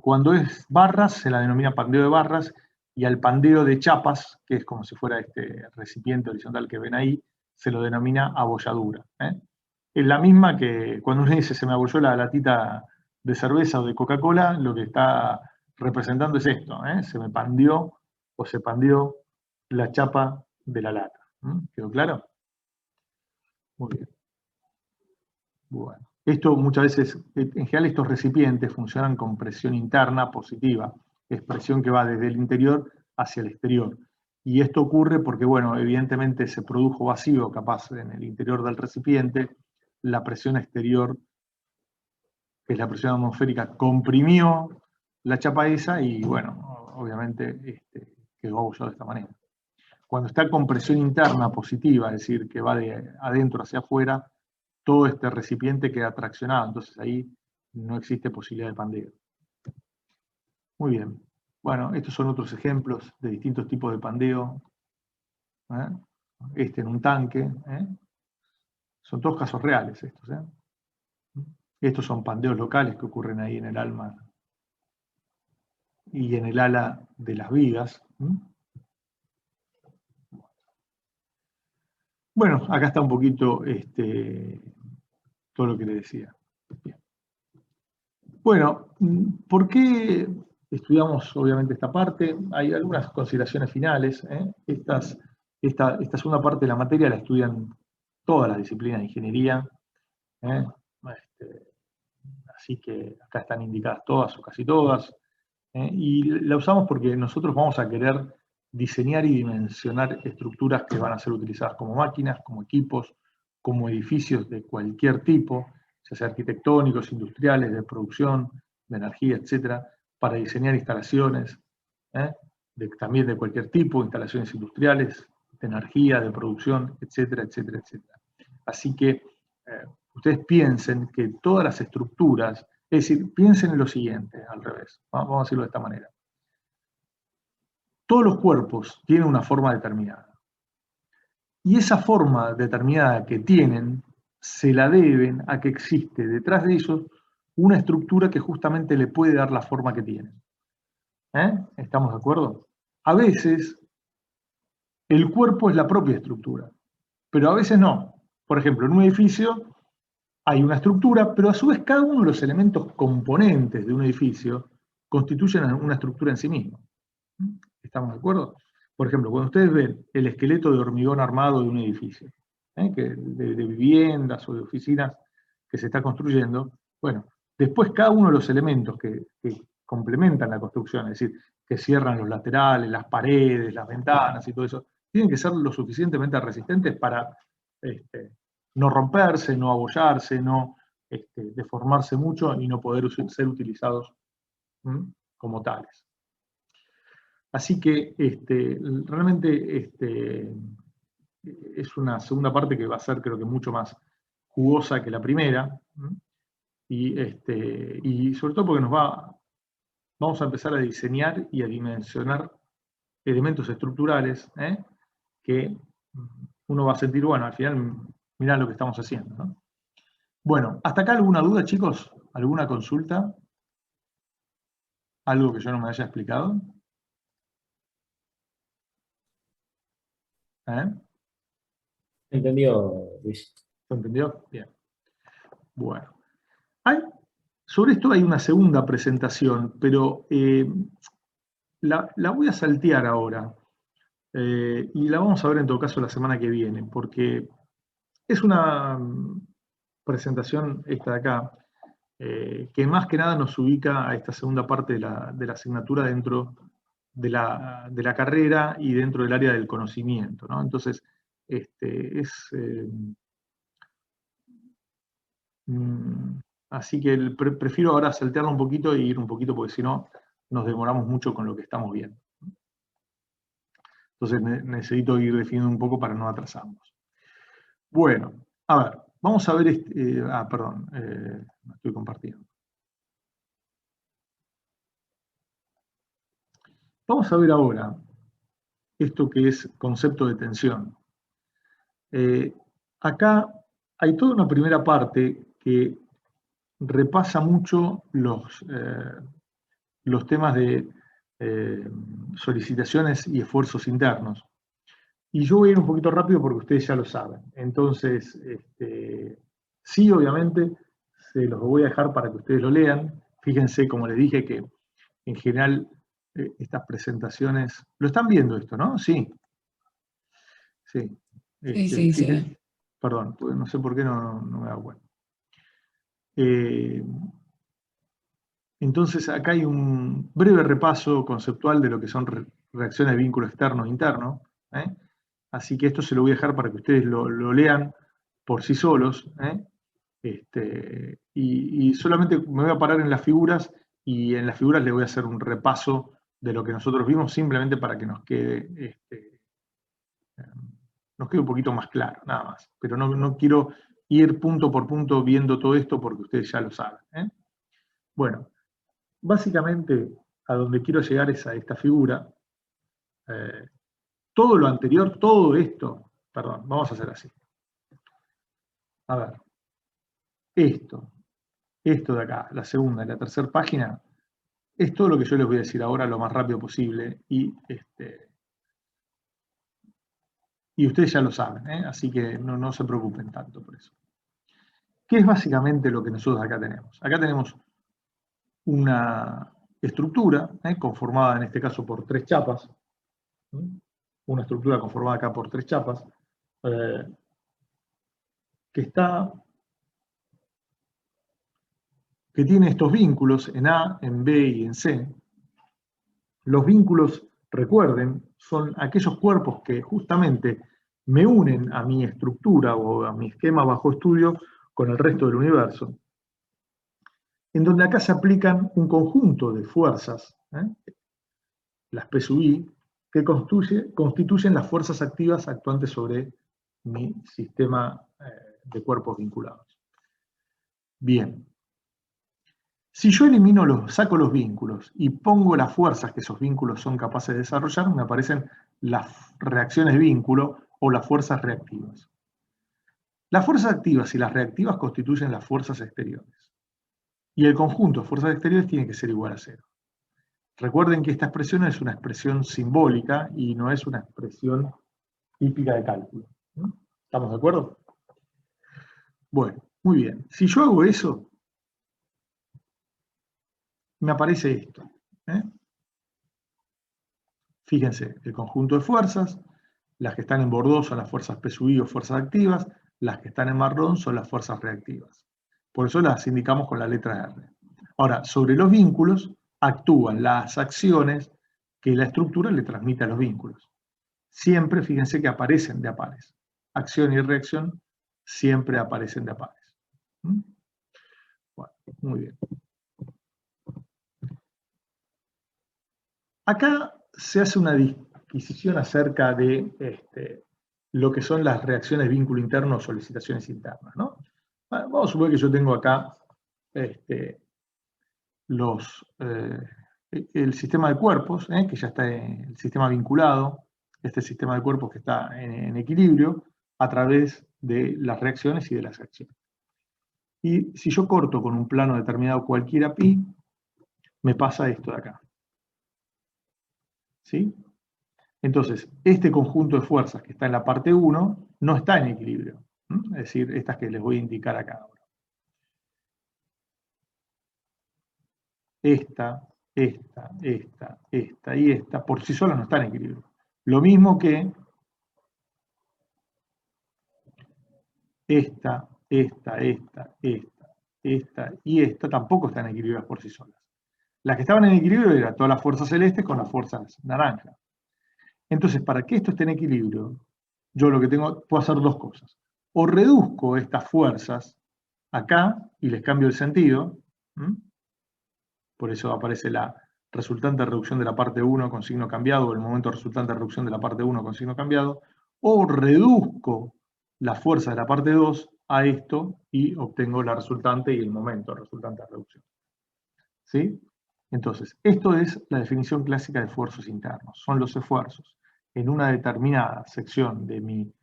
Cuando es barras, se la denomina pandeo de barras, y al pandeo de chapas, que es como si fuera este recipiente horizontal que ven ahí, se lo denomina abolladura. Es la misma que cuando uno dice se me abolló la latita de cerveza o de Coca-Cola, lo que está representando es esto, se me pandeó o se pandeó la chapa de la lata. ¿Quedó claro? Muy bien. Bueno, esto muchas veces, en general estos recipientes funcionan con presión interna positiva, es presión que va desde el interior hacia el exterior. Y esto ocurre porque, bueno, evidentemente se produjo vacío capaz en el interior del recipiente, la presión exterior, que es la presión atmosférica, comprimió la chapa esa y, bueno, obviamente quedó abollado de esta manera. Cuando está con presión interna positiva, es decir, que va de adentro hacia afuera, todo este recipiente queda traccionado, entonces ahí no existe posibilidad de pandeo. Muy bien. Bueno, estos son otros ejemplos de distintos tipos de pandeo. Este en un tanque. Son todos casos reales estos. Estos son pandeos locales que ocurren ahí en el alma y en el ala de las vigas. Bueno, acá está un poquito todo lo que le decía. Bien. Bueno, ¿por qué estudiamos obviamente esta parte? Hay algunas consideraciones finales. Esta segunda parte de la materia la estudian todas las disciplinas de ingeniería. Así que acá están indicadas todas o casi todas. Y la usamos porque nosotros vamos a querer diseñar y dimensionar estructuras que van a ser utilizadas como máquinas, como equipos, como edificios de cualquier tipo, ya sea arquitectónicos, industriales, de producción, de energía, etcétera, para diseñar instalaciones, también de cualquier tipo, instalaciones industriales, de energía, de producción, etcétera, etcétera, etcétera. Así que ustedes piensen que todas las estructuras, es decir, piensen en lo siguiente, al revés, vamos a decirlo de esta manera. Todos los cuerpos tienen una forma determinada. Y esa forma determinada que tienen, se la deben a que existe detrás de ellos una estructura que justamente le puede dar la forma que tienen. ¿Estamos de acuerdo? A veces, el cuerpo es la propia estructura. pero a veces no. Por ejemplo, en un edificio hay una estructura, pero a su vez cada uno de los elementos componentes de un edificio constituyen una estructura en sí mismo. ¿Estamos de acuerdo? Por ejemplo, cuando ustedes ven el esqueleto de hormigón armado de un edificio, de viviendas o de oficinas que se está construyendo, bueno, después cada uno de los elementos que complementan la construcción, es decir, que cierran los laterales, las paredes, las ventanas y todo eso, tienen que ser lo suficientemente resistentes para no romperse, no abollarse, no deformarse mucho y no poder ser utilizados como tales. Así que realmente es una segunda parte que va a ser, creo que, mucho más jugosa que la primera, y sobre todo porque vamos a empezar a diseñar y a dimensionar elementos estructurales que uno va a sentir, bueno, al final, mirá lo que estamos haciendo, ¿no? Bueno, ¿hasta acá alguna duda, chicos? ¿Alguna consulta? ¿Algo que yo no me haya explicado? Entendió, Luis. ¿Se entendió? Bien. Bueno. Sobre esto hay una segunda presentación, pero la voy a saltear ahora. Y la vamos a ver en todo caso la semana que viene, porque es una presentación esta de acá, que más que nada nos ubica a esta segunda parte de la asignatura dentro de la carrera y dentro del área del conocimiento, ¿no? Entonces, así que prefiero ahora saltearlo un poquito e ir un poquito, porque si no, nos demoramos mucho con lo que estamos viendo. Entonces necesito ir definiendo un poco para no atrasarnos. Bueno, a ver, vamos a ver perdón, no estoy compartiendo. Vamos a ver ahora esto que es concepto de tensión. Acá hay toda una primera parte que repasa mucho los temas de solicitaciones y esfuerzos internos. Y yo voy a ir un poquito rápido porque ustedes ya lo saben. Entonces, sí, obviamente, se los voy a dejar para que ustedes lo lean. Fíjense, como les dije, que en general estas presentaciones... ¿Lo están viendo esto, no? Sí. Sí. Sí, sí. Perdón, no sé por qué no me da cuenta. Entonces, acá hay un breve repaso conceptual de lo que son reacciones de vínculo externo e interno. Así que esto se lo voy a dejar para que ustedes lo lean por sí solos. Y solamente me voy a parar en las figuras, y en las figuras les voy a hacer un repaso de lo que nosotros vimos, simplemente para que nos quede un poquito más claro, nada más. Pero no quiero ir punto por punto viendo todo esto porque ustedes ya lo saben. Bueno, básicamente a donde quiero llegar es a esta figura. Todo lo anterior, todo esto, perdón, vamos a hacer así. A ver, esto de acá, la segunda y la tercera página, es todo lo que yo les voy a decir ahora lo más rápido posible, y ustedes ya lo saben, así que no se preocupen tanto por eso. ¿Qué es básicamente lo que nosotros acá tenemos? Acá tenemos una estructura conformada en este caso por 3 chapas, una estructura conformada acá por 3 chapas, que tiene estos vínculos en A, en B y en C. Los vínculos, recuerden, son aquellos cuerpos que justamente me unen a mi estructura o a mi esquema bajo estudio con el resto del universo, en donde acá se aplican un conjunto de fuerzas, las P sub I, que constituyen las fuerzas activas actuantes sobre mi sistema de cuerpos vinculados. Bien. Si yo saco los vínculos y pongo las fuerzas que esos vínculos son capaces de desarrollar, me aparecen las reacciones de vínculo o las fuerzas reactivas. Las fuerzas activas y las reactivas constituyen las fuerzas exteriores. Y el conjunto de fuerzas exteriores tiene que ser igual a 0. Recuerden que esta expresión es una expresión simbólica y no es una expresión típica de cálculo. ¿Estamos de acuerdo? Bueno, muy bien. Si yo hago eso, me aparece esto. Fíjense, el conjunto de fuerzas, las que están en bordó son las fuerzas PSUI o fuerzas activas, las que están en marrón son las fuerzas reactivas. Por eso las indicamos con la letra R. Ahora, sobre los vínculos actúan las acciones que la estructura le transmite a los vínculos. Siempre, fíjense que aparecen de a pares. Acción y reacción siempre aparecen de a pares. Bueno, muy bien. Acá se hace una disquisición acerca de lo que son las reacciones de vínculo interno o solicitaciones internas, ¿no? Vamos a suponer que yo tengo acá el sistema de cuerpos, que ya está en el sistema vinculado, este sistema de cuerpos que está en equilibrio a través de las reacciones y de las acciones. Y si yo corto con un plano determinado cualquiera pi, me pasa esto de acá. ¿Sí? Entonces, este conjunto de fuerzas que está en la parte 1 no está en equilibrio. Es decir, estas que les voy a indicar acá ahora. Esta y esta por sí solas no están en equilibrio. Lo mismo que esta y esta tampoco están equilibradas por sí solas. Las que estaban en equilibrio eran todas las fuerzas celestes con las fuerzas naranjas. Entonces, para que esto esté en equilibrio, yo lo que puedo hacer dos cosas. O reduzco estas fuerzas acá y les cambio el sentido. Por eso aparece la resultante de reducción de la parte 1 con signo cambiado, o el momento resultante de reducción de la parte 1 con signo cambiado. O reduzco la fuerza de la parte 2 a esto y obtengo la resultante y el momento resultante de reducción. ¿Sí? Entonces, esto es la definición clásica de esfuerzos internos. Son los esfuerzos en una determinada sección de mi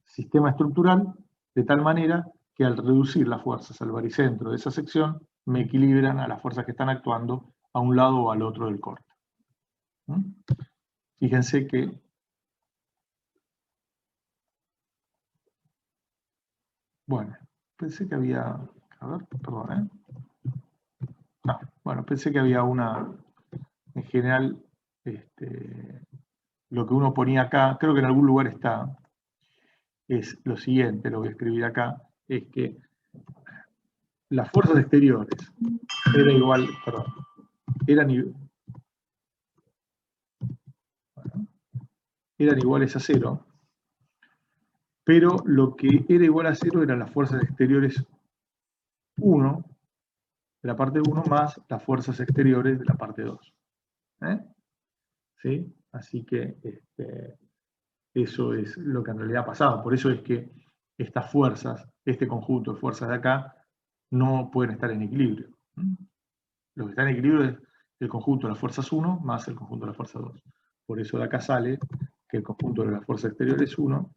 sistema estructural, de tal manera que al reducir las fuerzas al baricentro de esa sección, me equilibran a las fuerzas que están actuando a un lado o al otro del corte. Fíjense que bueno, pensé que había, a ver, perdón, no, bueno, pensé que había una, en general, lo que uno ponía acá, creo que en algún lugar está, es lo siguiente, lo voy a escribir acá, es que las fuerzas exteriores eran igual, perdón, eran iguales a 0, pero lo que era igual a 0 eran las fuerzas exteriores 1, de la parte 1, más las fuerzas exteriores de la parte 2. ¿Sí? Así que eso es lo que en realidad ha pasado. Por eso es que estas fuerzas, este conjunto de fuerzas de acá, no pueden estar en equilibrio. Lo que está en equilibrio es el conjunto de las fuerzas 1 más el conjunto de las fuerzas 2. Por eso de acá sale que el conjunto de las fuerzas exteriores 1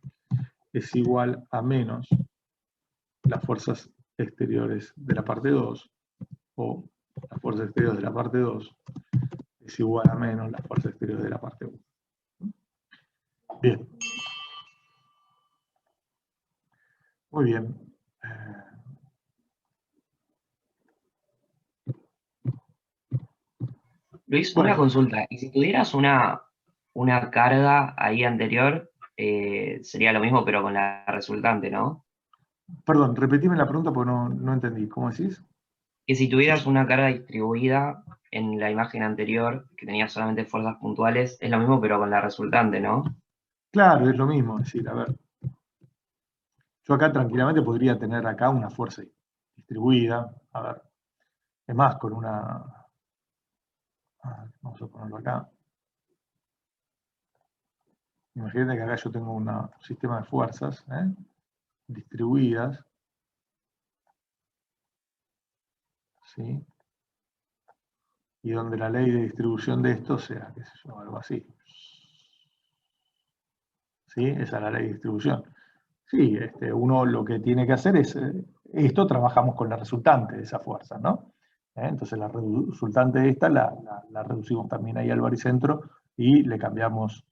es igual a menos las fuerzas exteriores de la parte 2, o las fuerzas exteriores de la parte 2 es igual a menos las fuerzas exteriores de la parte 1. Bien. Muy bien. Luis, Bueno, una consulta. ¿Y si tuvieras una carga ahí anterior, sería lo mismo pero con la resultante, ¿no? perdón, repetime la pregunta porque no entendí. ¿Cómo decís? Que si tuvieras una carga distribuida en la imagen anterior, que tenía solamente fuerzas puntuales, es lo mismo pero con la resultante, ¿no? Claro, es lo mismo. Es decir, a ver, yo acá tranquilamente podría tener acá una fuerza distribuida. A ver, es más, con una... vamos a ponerlo acá. Imagínate que acá yo tengo un sistema de fuerzas distribuidas. ¿Sí? Y donde la ley de distribución de esto sea, qué sé yo, algo así. ¿Sí? Esa es la ley de distribución. Sí, uno lo que tiene que hacer es, esto trabajamos con la resultante de esa fuerza, ¿no? Entonces la resultante de esta la reducimos también ahí al baricentro y le cambiamos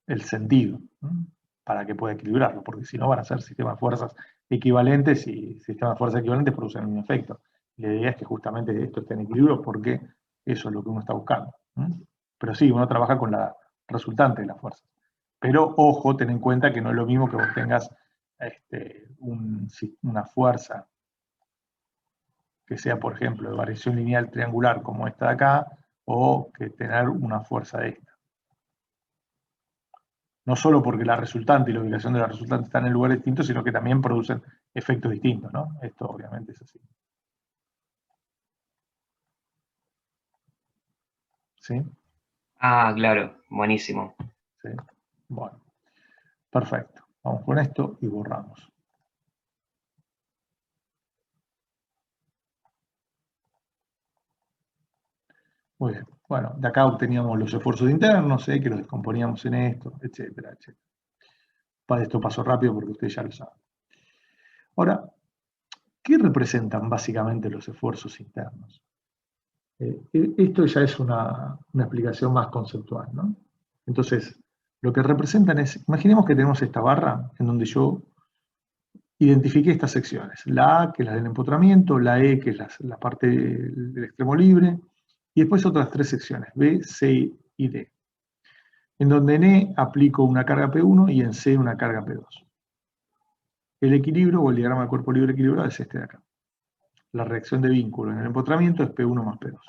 el sentido, ¿no? Para que pueda equilibrarlo, porque si no van a ser sistemas de fuerzas equivalentes y sistemas de fuerzas equivalentes producen el mismo efecto. La idea es que justamente esto esté en equilibrio porque eso es lo que uno está buscando. Pero sí, uno trabaja con la resultante de las fuerzas. Pero ojo, ten en cuenta que no es lo mismo que vos tengas una fuerza que sea, por ejemplo, de variación lineal triangular como esta de acá, o que tener una fuerza de esta. No solo porque la resultante y la ubicación de la resultante están en lugares distintos, sino que también producen efectos distintos, ¿no? Esto obviamente es así. ¿Sí? Ah, claro, buenísimo. ¿Sí? Bueno, perfecto. Vamos con esto y borramos. Muy bien. Bueno, de acá obteníamos los esfuerzos internos, que los descomponíamos en esto, etcétera, etcétera. Para esto paso rápido porque ustedes ya lo saben. Ahora, ¿qué representan básicamente los esfuerzos internos? Esto ya es una explicación más conceptual, ¿no? Entonces, lo que representan es, imaginemos que tenemos esta barra en donde yo identifiqué estas secciones. La A, que es la del empotramiento, la E, que es la parte del extremo libre, y después otras tres secciones, B, C y D. En donde en E aplico una carga P1 y en C una carga P2. El equilibrio o el diagrama de cuerpo libre equilibrado es este de acá. La reacción de vínculo en el empotramiento es P1 más P2.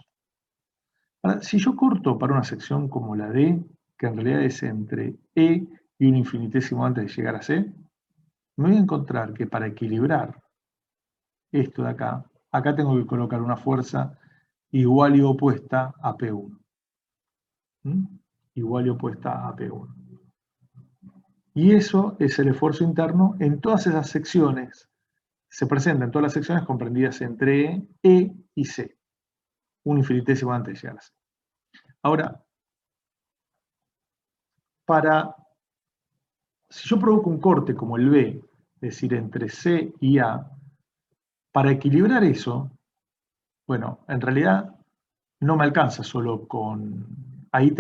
Ahora, si yo corto para una sección como la D, que en realidad es entre E y un infinitésimo antes de llegar a C, me voy a encontrar que para equilibrar esto de acá, acá tengo que colocar una fuerza igual y opuesta a P1. Igual y opuesta a P1. Y eso es el esfuerzo interno en todas esas secciones. Se presenta en todas las secciones comprendidas entre E y C. Un infinitésimo antes de llegar a C. Ahora, si yo provoco un corte como el B, es decir, entre C y A, para equilibrar eso, bueno, en realidad no me alcanza solo con... Ahí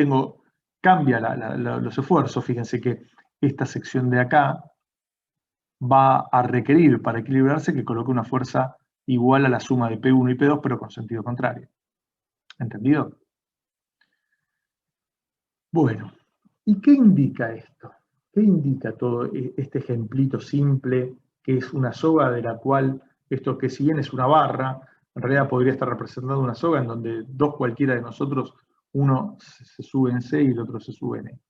cambia los esfuerzos. Fíjense que esta sección de acá va a requerir para equilibrarse que coloque una fuerza igual a la suma de P1 y P2, pero con sentido contrario. ¿Entendido? Bueno, ¿y qué indica esto? ¿Qué indica todo este ejemplito simple que es una soga de la cual, esto que si bien es una barra, en realidad podría estar representando una soga en donde dos cualquiera de nosotros, uno se sube en C y el otro se sube en E?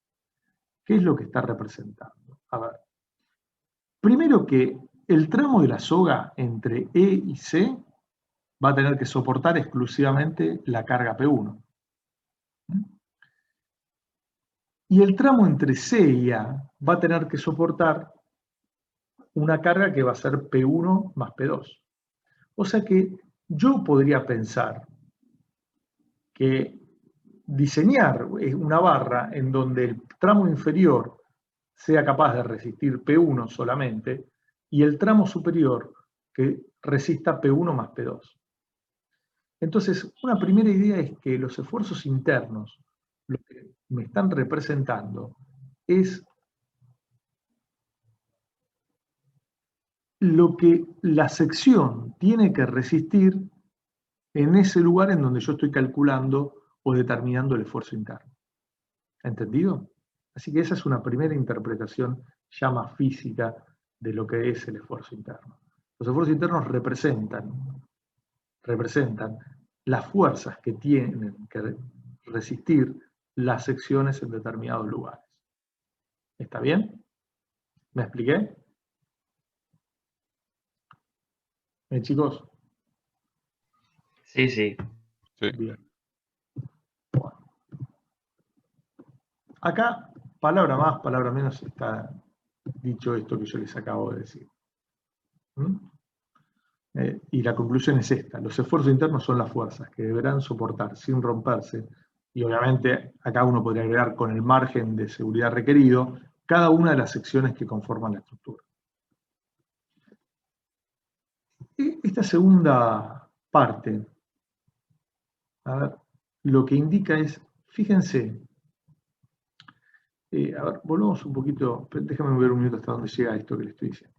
¿Qué es lo que está representando? A ver, primero que el tramo de la soga entre E y C va a tener que soportar exclusivamente la carga P1. Y el tramo entre C y A va a tener que soportar una carga que va a ser P1 más P2. O sea que yo podría pensar que diseñar una barra en donde el tramo inferior sea capaz de resistir P1 solamente y el tramo superior que resista P1 más P2. Entonces, una primera idea es que los esfuerzos internos, lo que me están representando es lo que la sección tiene que resistir en ese lugar en donde yo estoy calculando o determinando el esfuerzo interno. ¿Entendido? Así que esa es una primera interpretación ya más física de lo que es el esfuerzo interno. Los esfuerzos internos representan las fuerzas que tienen que resistir las secciones en determinados lugares. ¿Está bien? ¿Me expliqué? Bien, chicos. Sí, sí. Sí. Bien. Bueno. Acá, palabra más, palabra menos, está dicho esto que yo les acabo de decir. Y la conclusión es esta: los esfuerzos internos son las fuerzas que deberán soportar sin romperse, y obviamente acá uno podría agregar con el margen de seguridad requerido, cada una de las secciones que conforman la estructura. Esta segunda parte, a ver, lo que indica es, fíjense, A ver, volvamos un poquito, déjame ver un minuto hasta dónde llega esto que le estoy diciendo.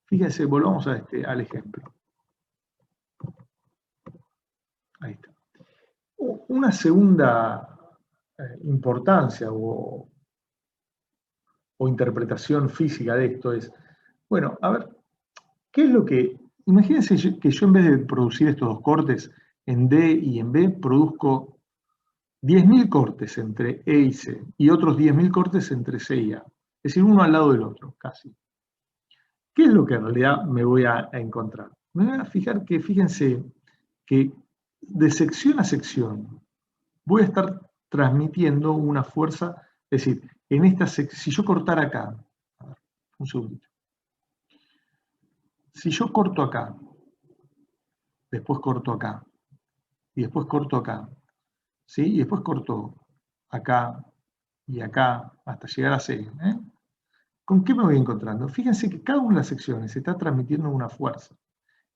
Fíjense, volvamos al ejemplo. Ahí está. Una segunda importancia o interpretación física de esto es, bueno, a ver, ¿qué es lo que... Imagínense que yo en vez de producir estos dos cortes en D y en B, produzco 10.000 cortes entre E y C y otros 10.000 cortes entre C y A. Es decir, uno al lado del otro, casi. ¿Qué es lo que en realidad me voy a encontrar? Me voy a fijar que, fíjense, que de sección a sección voy a estar transmitiendo una fuerza, es decir, en esta sección, si yo cortara acá, a ver, un segundito. Si yo corto acá, después corto acá, y después corto acá, ¿sí? Y después corto acá y acá, hasta llegar a C, ¿eh? ¿Con qué me voy encontrando? Fíjense que cada una de las secciones se está transmitiendo una fuerza.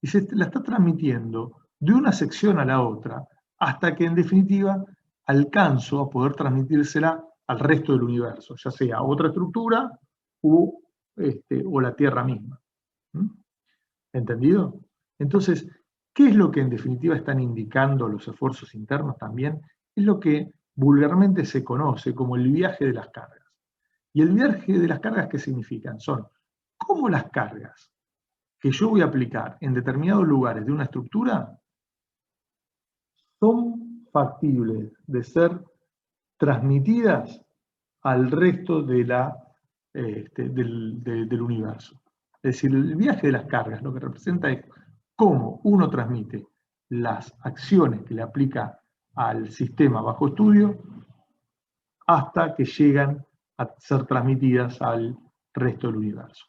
Y se la está transmitiendo de una sección a la otra, hasta que en definitiva alcanzo a poder transmitírsela al resto del universo, ya sea otra estructura o la Tierra misma. ¿Mm? ¿Entendido? Entonces, ¿qué es lo que en definitiva están indicando los esfuerzos internos también? Es lo que vulgarmente se conoce como el viaje de las cargas. ¿Y el viaje de las cargas qué significan? Son cómo las cargas que yo voy a aplicar en determinados lugares de una estructura son factibles de ser transmitidas al resto de del universo. Es decir, el viaje de las cargas lo que representa es cómo uno transmite las acciones que le aplica al sistema bajo estudio hasta que llegan a ser transmitidas al resto del universo.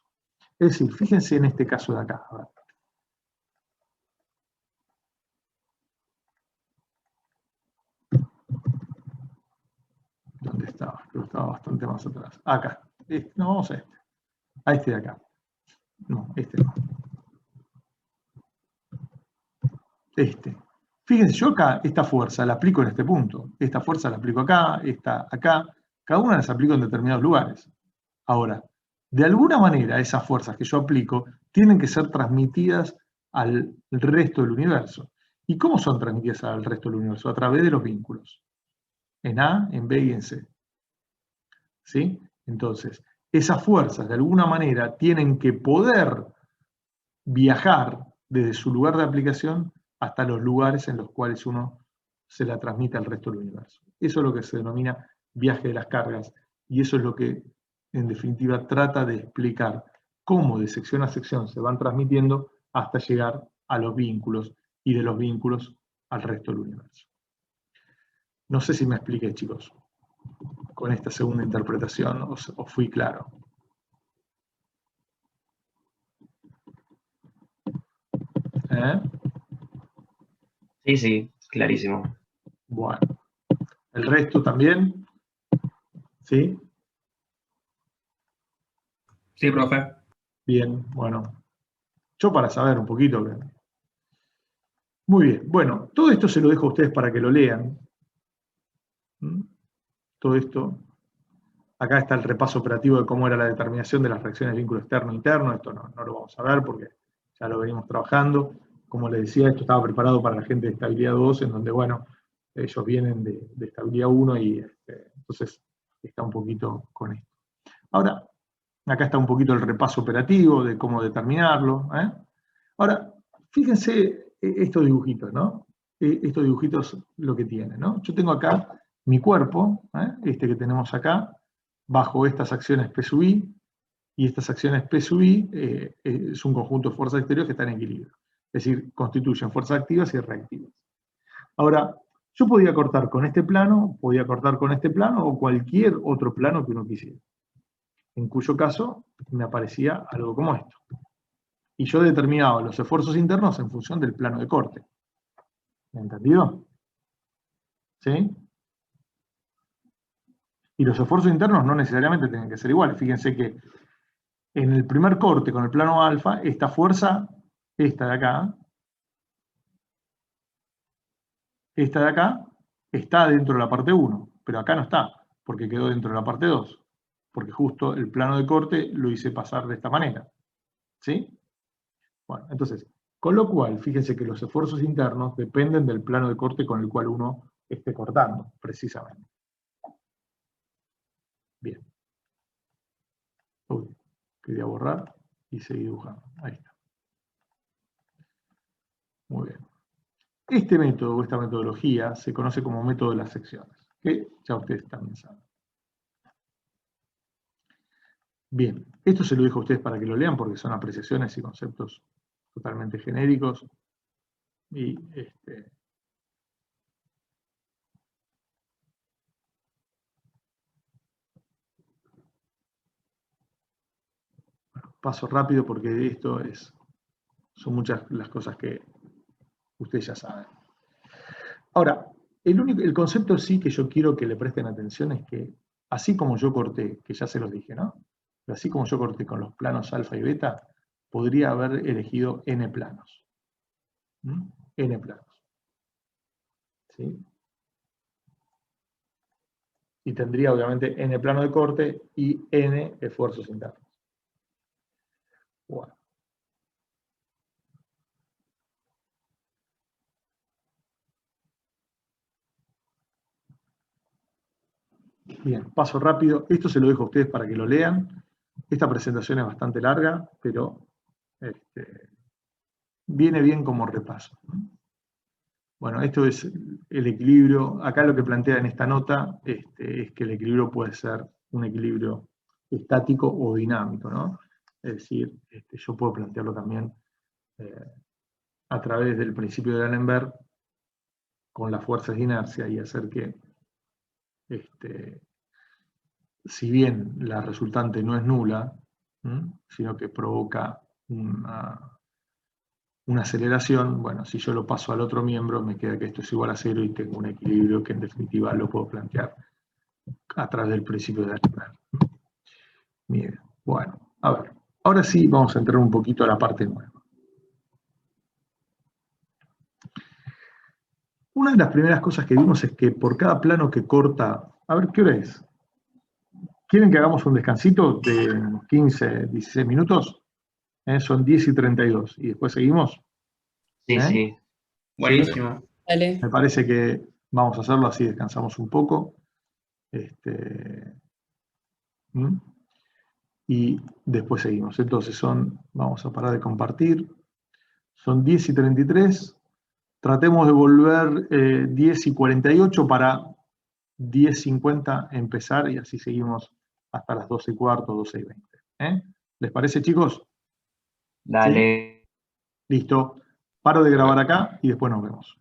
Es decir, fíjense en este caso de acá. A ver. ¿Dónde estaba? Creo que estaba bastante más atrás. Acá. No, vamos a este. A este de acá. No, este no. Este. Fíjense, yo acá esta fuerza la aplico en este punto. Esta fuerza la aplico acá, esta acá. Cada una las aplico en determinados lugares. Ahora, de alguna manera esas fuerzas que yo aplico tienen que ser transmitidas al resto del universo. ¿Y cómo son transmitidas al resto del universo? A través de los vínculos. En A, en B y en C. ¿Sí? Entonces, esas fuerzas de alguna manera tienen que poder viajar desde su lugar de aplicación hasta los lugares en los cuales uno se la transmite al resto del universo. Eso es lo que se denomina viaje de las cargas y eso es lo que en definitiva trata de explicar cómo de sección a sección se van transmitiendo hasta llegar a los vínculos y de los vínculos al resto del universo. No sé si me expliqué, chicos, con esta segunda interpretación o fui claro. Sí, sí, clarísimo. Bueno, el resto también, ¿sí? Sí, profe. Bien, bueno. Yo para saber un poquito. Muy bien, bueno, todo esto se lo dejo a ustedes para que lo lean. Todo esto. Acá está el repaso operativo de cómo era la determinación de las reacciones de vínculo externo-interno. Esto no lo vamos a ver porque ya lo venimos trabajando. Como les decía, esto estaba preparado para la gente de estabilidad 2, en donde, bueno, ellos vienen de estabilidad 1 y entonces está un poquito con esto. Ahora, acá está un poquito el repaso operativo de cómo determinarlo. Ahora, fíjense estos dibujitos, ¿no? Estos dibujitos lo que tienen, ¿no? Yo tengo acá mi cuerpo, este que tenemos acá, bajo estas acciones P sub I, y estas acciones P sub I es un conjunto de fuerzas exteriores que están en equilibrio. Es decir, constituyen fuerzas activas y reactivas. Ahora, yo podía cortar con este plano, podía cortar con este plano o cualquier otro plano que uno quisiera. En cuyo caso me aparecía algo como esto. Y yo determinaba los esfuerzos internos en función del plano de corte. ¿Entendido? ¿Sí? Y los esfuerzos internos no necesariamente tienen que ser iguales. Fíjense que en el primer corte con el plano alfa, esta fuerza, esta de acá, está dentro de la parte 1, pero acá no está, porque quedó dentro de la parte 2, porque justo el plano de corte lo hice pasar de esta manera. ¿Sí? Bueno, entonces, con lo cual, fíjense que los esfuerzos internos dependen del plano de corte con el cual uno esté cortando, precisamente. Bien. Uy, quería borrar y seguir dibujando. Ahí está. Muy bien. Este método o esta metodología se conoce como método de las secciones, que ya ustedes también saben. Bien, esto se lo dejo a ustedes para que lo lean porque son apreciaciones y conceptos totalmente genéricos. Y paso rápido porque esto son muchas las cosas que ustedes ya saben. Ahora, el concepto sí que yo quiero que le presten atención es que, así como yo corté, que ya se los dije, ¿no? Pero así como yo corté con los planos alfa y beta, podría haber elegido n planos. ¿Mm? N planos. ¿Sí? Y tendría obviamente n plano de corte y n esfuerzos internos. Bueno. Bien, paso rápido. Esto se lo dejo a ustedes para que lo lean. Esta presentación es bastante larga, pero viene bien como repaso. Bueno, esto es el equilibrio. Acá lo que plantea en esta nota es que el equilibrio puede ser un equilibrio estático o dinámico, ¿no? Es decir, yo puedo plantearlo también a través del principio de D'Alembert con las fuerzas de inercia y hacer que, si bien la resultante no es nula, sino que provoca una aceleración, bueno, si yo lo paso al otro miembro, me queda que esto es igual a 0 y tengo un equilibrio que en definitiva lo puedo plantear a través del principio de D'Alembert. Bien, bueno, a ver, ahora sí vamos a entrar un poquito a la parte nueva. Una de las primeras cosas que vimos es que por cada plano que corta, a ver, ¿qué hora es? ¿Quieren que hagamos un descansito de 15, 16 minutos? Son 10:32. ¿Y después seguimos? Sí, sí. Buenísimo. Dale. Me parece que vamos a hacerlo así, descansamos un poco. Y después seguimos. Entonces vamos a parar de compartir. Son 10:33. Tratemos de volver 10:48 para 10:50 empezar y así seguimos hasta las 12:15, 12:20. ¿Les parece, chicos? Dale. ¿Sí? Listo. Paro de grabar acá y después nos vemos.